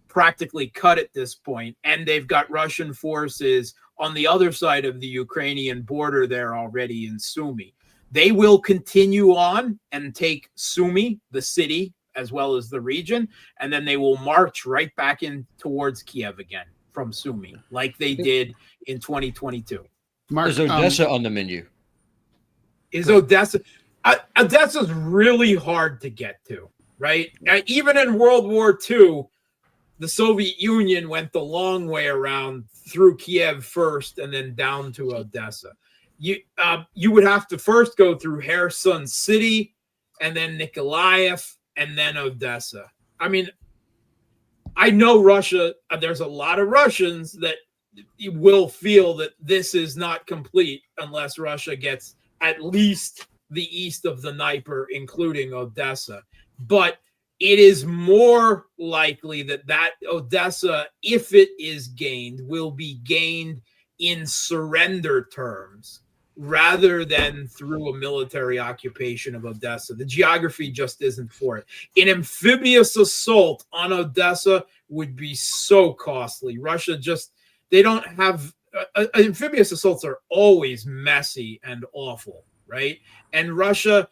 practically cut at this point, and they've got Russian forces on the other side of the Ukrainian border there already in Sumy. They will continue on and take Sumy, the city, as well as the region, and then they will march right back in towards Kiev again from Sumy, like they did in 2022. Mark, Is Odessa on the menu? Is Odessa? Odessa's really hard to get to, right? Even in World War II, the Soviet Union went the long way around through Kiev first and then down to Odessa. You would have to first go through Kherson City and then Nikolaev and then Odessa. I mean, I know Russia, there's a lot of Russians that will feel that this is not complete unless Russia gets at least the east of the Dnieper, including Odessa. But it is more likely that Odessa, if it is gained, will be gained in surrender terms rather than through a military occupation of Odessa. The geography just isn't for it. An amphibious assault on Odessa would be so costly. Russia they don't have amphibious assaults are always messy and awful, right? And Russia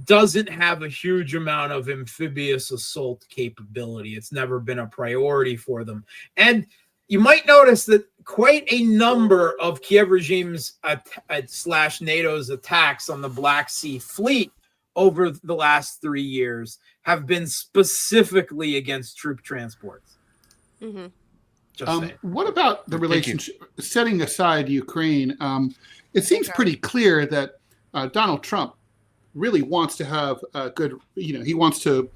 doesn't have a huge amount of amphibious assault capability. It's never been a priority for them. And you might notice that quite a number of Kiev regime's / NATO's attacks on the Black Sea Fleet over the last 3 years have been specifically against troop transports. Mm-hmm. What about the relationship, setting aside Ukraine? It seems pretty clear that Donald Trump really wants to have a good, he wants to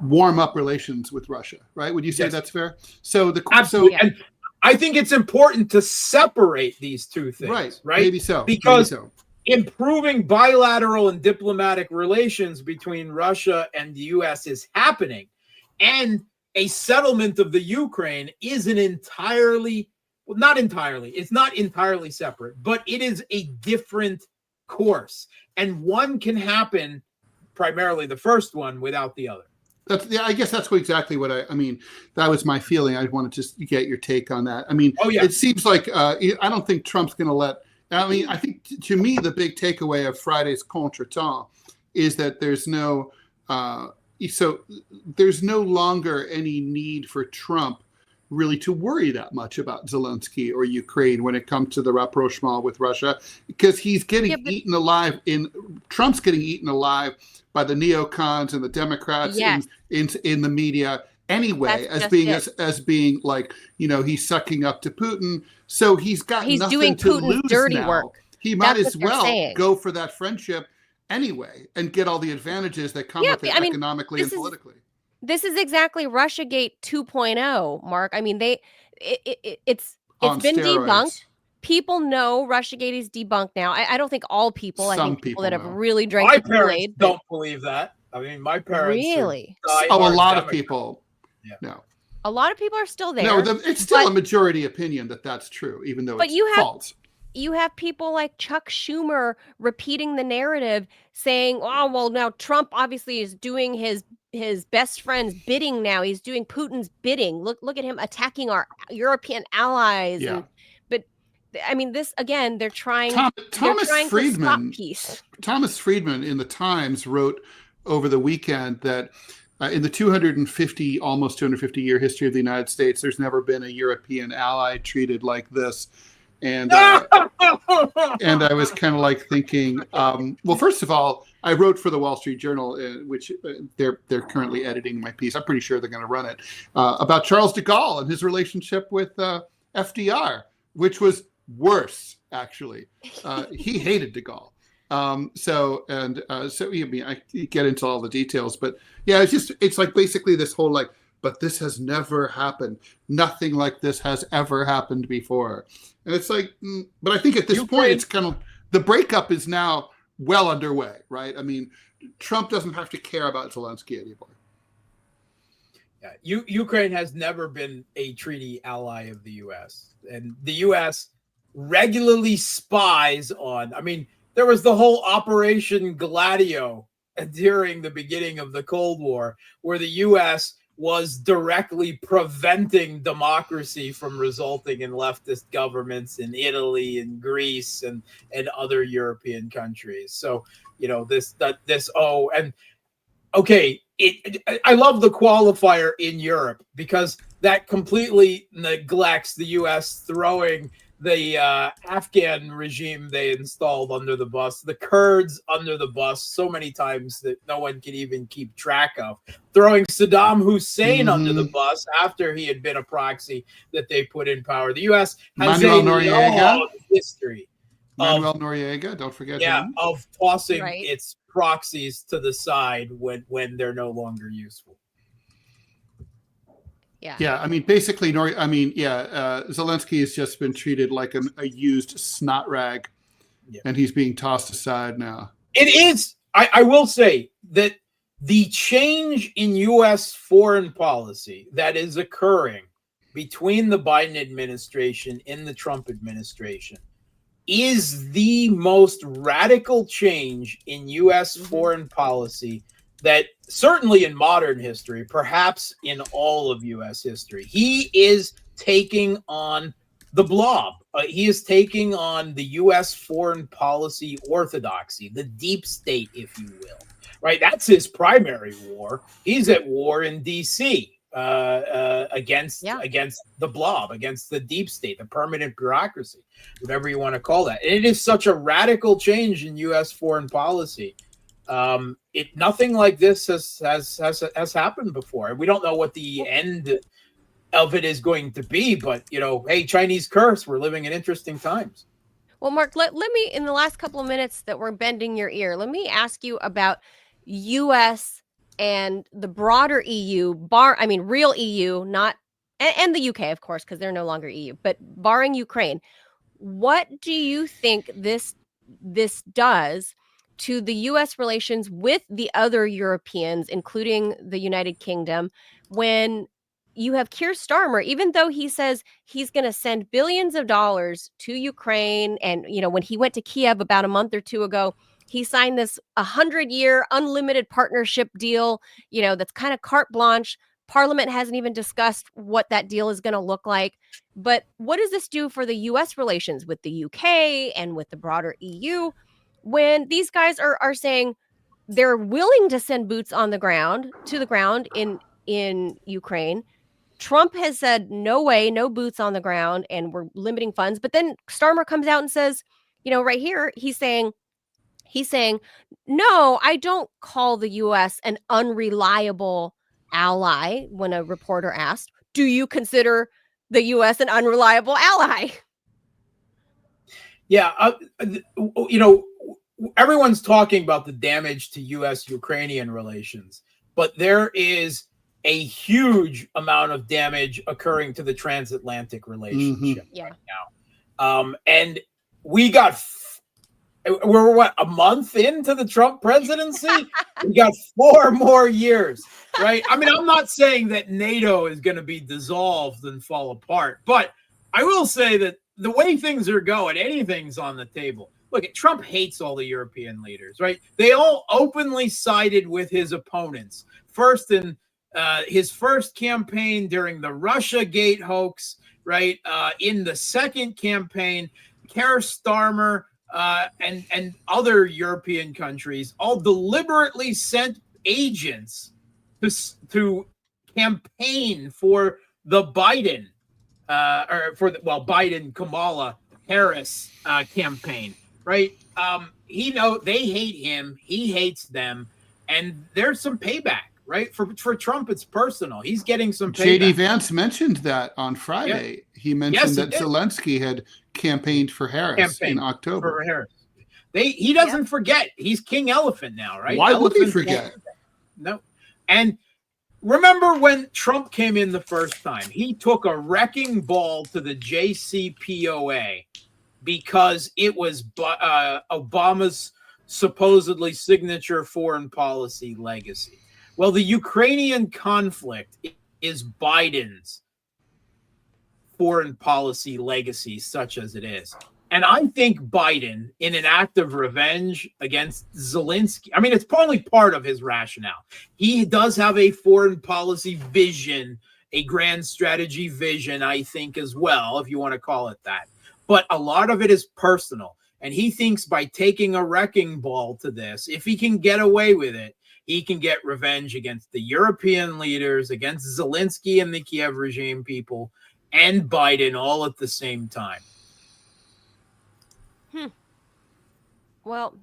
warm up relations with Russia, right? Would you say that's fair? So absolutely. And I think it's important to separate these two things, right? Maybe so. Because improving bilateral and diplomatic relations between Russia and the U.S. is happening, and a settlement of the Ukraine is it's not entirely separate, but it is a different course. And one can happen, primarily the first one, without the other. I guess that's exactly what I mean. That was my feeling. I wanted to just get your take on that. I mean, It seems like I don't think Trump's going to I think to me, the big takeaway of Friday's contretemps is that there's no longer any need for Trump really to worry that much about Zelensky or Ukraine when it comes to the rapprochement with Russia, because he's getting eaten alive Trump's getting eaten alive by the neocons and the Democrats in the media anyway, as being like, he's sucking up to Putin. So he's got nothing doing to Putin's lose dirty now. work. He might as well go for that friendship anyway and get all the advantages that come with it economically and politically. This is exactly Russiagate 2.0, Mark. I mean, it's been debunked. People know Russiagate is debunked now. I don't think all people. I think people that have really drank my the Kool-Aid. Parents don't believe that. I mean, my parents really. A lot of people. No. A lot of people are still there. No, it's still a majority opinion that's true, even though it's false. You have people like Chuck Schumer repeating the narrative, saying, "Oh, well, now Trump obviously is doing his best friend's bidding now. He's doing Putin's bidding. Look at him attacking our European allies." Yeah. But I mean, this again, they're trying. Thomas Friedman. To stop peace. Thomas Friedman in the Times wrote over the weekend that in the almost 250 year history of the United States, there's never been a European ally treated like this. And and I was kind of like thinking, well, first of all, I wrote for the Wall Street Journal, which they're currently editing my piece. I'm pretty sure they're going to run it about Charles de Gaulle and his relationship with FDR, which was worse, actually. He hated de Gaulle. So I get into all the details, but yeah, it's like basically this whole like, but this has never happened. Nothing like this has ever happened before. And it's like, but I think at this point, it's kind of, the breakup is now well underway, right? I mean, Trump doesn't have to care about Zelensky anymore. Yeah, Ukraine has never been a treaty ally of the U.S. And the U.S. regularly spies on, I mean, there was the whole Operation Gladio during the beginning of the Cold War, where the U.S. was directly preventing democracy from resulting in leftist governments in Italy and Greece and other European countries. So, and Okay, I love the qualifier in Europe because that completely neglects the U.S. throwing the Afghan regime they installed under the bus, the Kurds under the bus so many times that no one can even keep track of, throwing Saddam Hussein under the bus after he had been a proxy that they put in power. The U.S. has Manuel a Noriega. long history. Manuel Noriega, don't forget him. Of tossing Right. its proxies to the side when they're no longer useful. Yeah, I mean, basically, Zelensky has just been treated like a used snot rag, and he's being tossed aside now. It is. I will say that the change in U.S. foreign policy that is occurring between the Biden administration and the Trump administration is the most radical change in U.S. foreign policy that certainly in modern history, perhaps in all of U.S. history. He is taking on the blob. He is taking on the U.S. foreign policy orthodoxy, the deep state, if you will. Right? That's his primary war. He's at war in D.C. Against the blob, against the deep state, the permanent bureaucracy, whatever you want to call that. And it is such a radical change in U.S. foreign policy. Nothing like this has happened before. We don't know what the end of it is going to be, but hey, Chinese curse, we're living in interesting times. Well, Mark, let me, in the last couple of minutes that we're bending your ear, let me ask you about U.S. and the broader EU, real EU, not, and the UK, of course, because they're no longer EU, but barring Ukraine, what do you think this does to the U.S. relations with the other Europeans, including the United Kingdom, when you have Keir Starmer, even though he says he's going to send billions of dollars to Ukraine, and when he went to Kiev about a month or two ago, he signed this 100-year unlimited partnership deal, that's kind of carte blanche. Parliament hasn't even discussed what that deal is going to look like. But what does this do for the U.S. relations with the UK and with the broader EU when these guys are saying they're willing to send boots on the ground in Ukraine? Trump has said, no way, no boots on the ground, and we're limiting funds. But then Starmer comes out and says, right here, he's saying, no, I don't call the U.S. an unreliable ally. When a reporter asked, do you consider the U.S. an unreliable ally? Yeah, everyone's talking about the damage to U.S.-Ukrainian relations, but there is a huge amount of damage occurring to the transatlantic relationship right now. And we're a month into the Trump presidency? We got 4 more years, right? I mean, I'm not saying that NATO is going to be dissolved and fall apart, but I will say that the way things are going, anything's on the table. Look, Trump hates all the European leaders, right? They all openly sided with his opponents. First in his first campaign during the Russiagate hoax, right? In the second campaign, Keir Starmer and other European countries all deliberately sent agents to campaign for the Biden Biden-Kamala Harris campaign, right? They hate him, he hates them, and there's some payback. Right? For Trump, it's personal. He's getting some payback. J.D. Vance mentioned that on Friday. Yeah. He mentioned that Zelensky had campaigned for Harris in October. For Harris. He doesn't forget. He's King Elephant now, right? Why would he forget? No. And remember when Trump came in the first time, he took a wrecking ball to the JCPOA because it was Obama's supposedly signature foreign policy legacy. Well, the Ukrainian conflict is Biden's foreign policy legacy, such as it is. And I think Biden, in an act of revenge against Zelensky, I mean, it's probably part of his rationale. He does have a foreign policy vision, a grand strategy vision, I think, as well, if you want to call it that. But a lot of it is personal. And he thinks by taking a wrecking ball to this, if he can get away with it, he can get revenge against the European leaders, against Zelensky and the Kiev regime people, and Biden all at the same time. Well,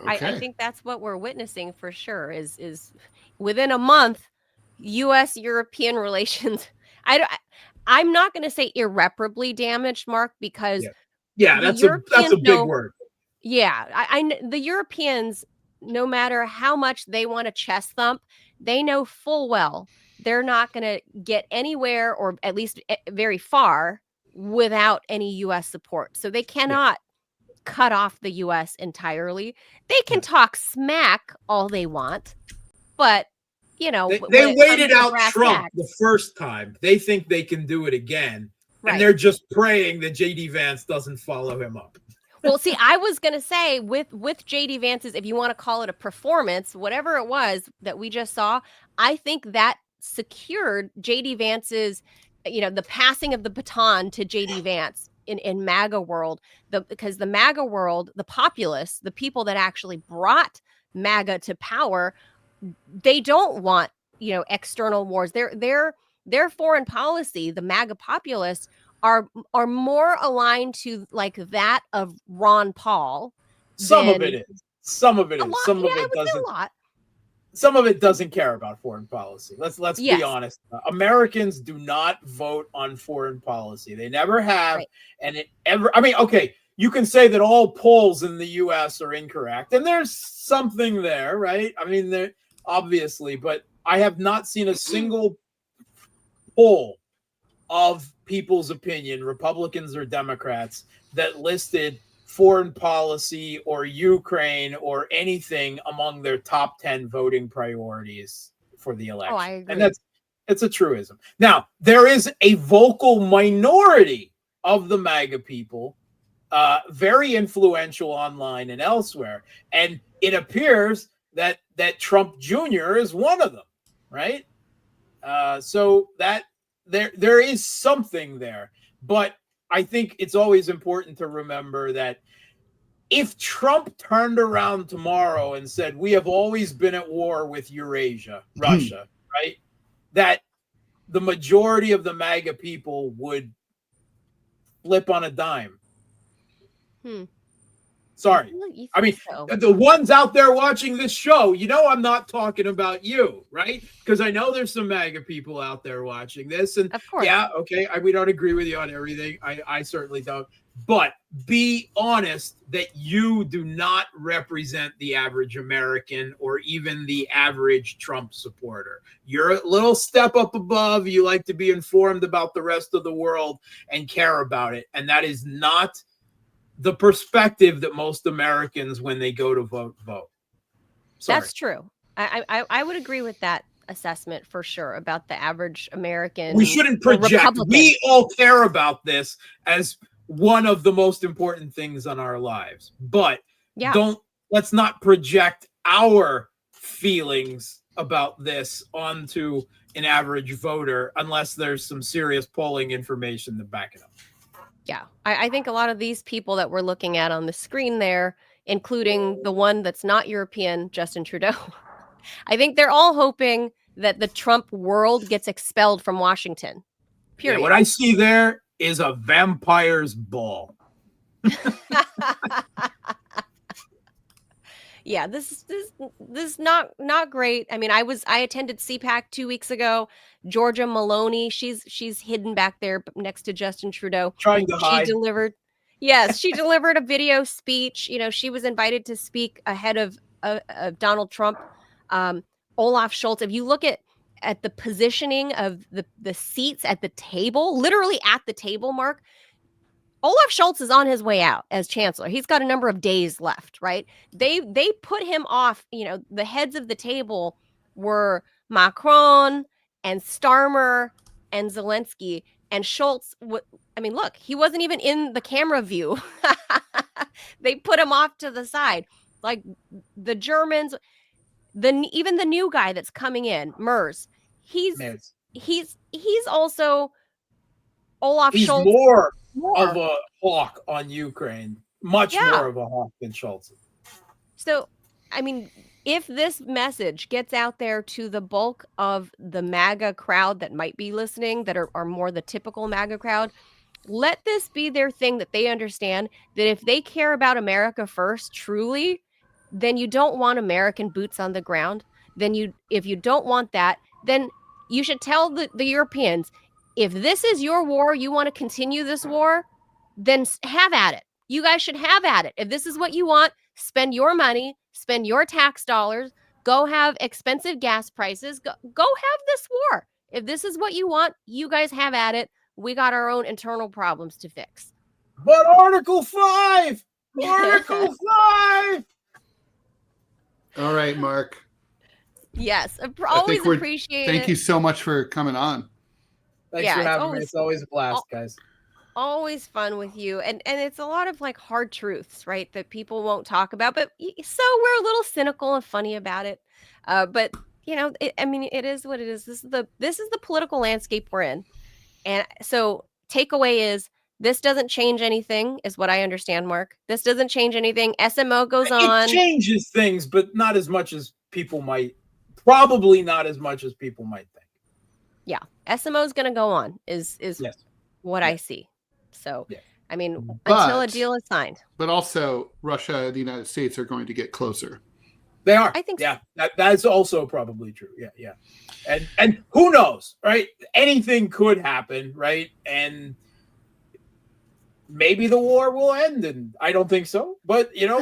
I Okay. think that's what we're witnessing for sure. Is within a month, U.S. European relations. I'm not going to say irreparably damaged, Mark, because Yeah, the that's a Europeans big know. word. Yeah, the Europeans, no matter how much they want to chest thump, they know full well they're not going to get anywhere, or at least very far, without any U.S. support. So they cannot cut off the U.S. entirely. They can talk smack all they want, but They when it comes waited to out brass Trump tacks, the first time. They think they can do it again. right? And they're just praying that JD Vance doesn't follow him up. Well, see, I was going to say with JD Vance's, if you want to call it a performance, whatever it was that we just saw, I think that secured JD Vance's, the passing of the baton to JD Vance in MAGA world, because the MAGA world, the populace, the people that actually brought MAGA to power, they don't want, external wars. Their foreign policy, the MAGA populists, are more aligned to like that of Ron Paul. Some of it is. Some of it A is. lot, Some of I it would say doesn't. a lot. Some of it doesn't care about foreign policy. Let's Yes. be honest. Americans do not vote on foreign policy. They never have, Right. and it ever. I mean, okay, you can say that all polls in the U.S. are incorrect, and there's something there, right? I mean, there obviously, but I have not seen a single poll of people's opinion, Republicans or Democrats, that listed foreign policy or Ukraine or anything among their top 10 voting priorities for the election. I agree. And it's a truism. Now, there is a vocal minority of the MAGA people, very influential online and elsewhere. And it appears that Trump Jr. is one of them, right? So that there is something there. But I think it's always important to remember that if Trump turned around tomorrow and said, we have always been at war with Eurasia, Russia, right? That the majority of the MAGA people would flip on a dime. Sorry. I mean, the ones out there watching this show, I'm not talking about you, right? Because I know there's some MAGA people out there watching this. And of course, yeah, okay, we don't agree with you on everything. I certainly don't. But be honest that you do not represent the average American or even the average Trump supporter. You're a little step up above. You like to be informed about the rest of the world and care about it. And that is not the perspective that most Americans, when they go to vote. Sorry. That's true. I would agree with that assessment for sure about the average American. We shouldn't project. We all care about this as one of the most important things on our lives, but let's not project our feelings about this onto an average voter unless there's some serious polling information to back it up. Yeah, I think a lot of these people that we're looking at on the screen there, including the one that's not European, Justin Trudeau, I think they're all hoping that the Trump world gets expelled from Washington. Period. Yeah, what I see there is a vampire's ball. Yeah, this is not great. I mean, I attended CPAC 2 weeks ago. Georgia Maloney, she's hidden back there next to Justin Trudeau. Trying to hide. She delivered a video speech. She was invited to speak ahead of Donald Trump. Olaf Scholz, if you look at the positioning of the seats at the table, literally at the table, Mark, Olaf Scholz is on his way out as chancellor. He's got a number of days left, right? They put him off. The heads of the table were Macron and Starmer and Zelensky, and Scholz. Look, he wasn't even in the camera view. They put him off to the side. Like the Germans, even the new guy that's coming in, Merz, he's also Olaf Scholz. More of a hawk on Ukraine, much more of a hawk than Scholz. So, if this message gets out there to the bulk of the MAGA crowd that might be listening, that are more the typical MAGA crowd, let this be their thing, that they understand that if they care about America first, truly, then you don't want American boots on the ground. If you don't want that, then you should tell the Europeans, if this is your war, you want to continue this war, then have at it. You guys should have at it. If this is what you want, spend your money, spend your tax dollars, go have expensive gas prices, go have this war. If this is what you want, you guys have at it. We got our own internal problems to fix. But Article 5! Article 5! All right, Mark. Yes, always appreciate it. Thank you so much for coming on. Thanks for having me. It's always a blast, guys. Always fun with you. And it's a lot of like hard truths, right, that people won't talk about. But so we're a little cynical and funny about it. But you know, it is what it is. This is the political landscape we're in. And so takeaway is, this doesn't change anything, is what I understand, Mark. This doesn't change anything. SMO goes on. It changes things, but not as much as people might. Probably not as much as people might think. Yeah, SMO is going to go on. Is yes. what I see. So, yeah. I mean, until a deal is signed. But also, Russia and the United States are going to get closer. They are. I think. Yeah, that's also probably true. Yeah. And who knows, right? Anything could happen, right? And maybe the war will end, and I don't think so. But you know,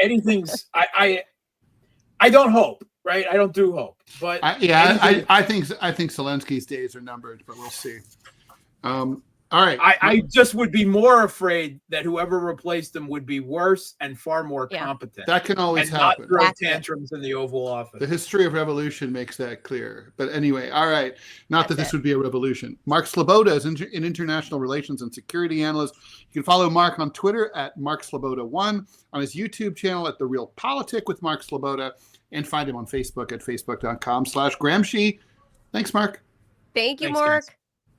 anything's. I don't hope, right? I don't do hope. But I think Zelensky's days are numbered, but we'll see. All right. I just would be more afraid that whoever replaced him would be worse and far more competent. That can always and happen. Not throw tantrums in the Oval Office. The history of revolution makes that clear. But anyway, all right. Not that this would be a revolution. Mark Sleboda is an international relations and security analyst. You can follow Mark on Twitter at Mark Sleboda1, on his YouTube channel at The Real Politic with Mark Sleboda, and find him on Facebook at facebook.com/Gramsci. Thanks, Mark. Thank you, Thanks, Mark. guys.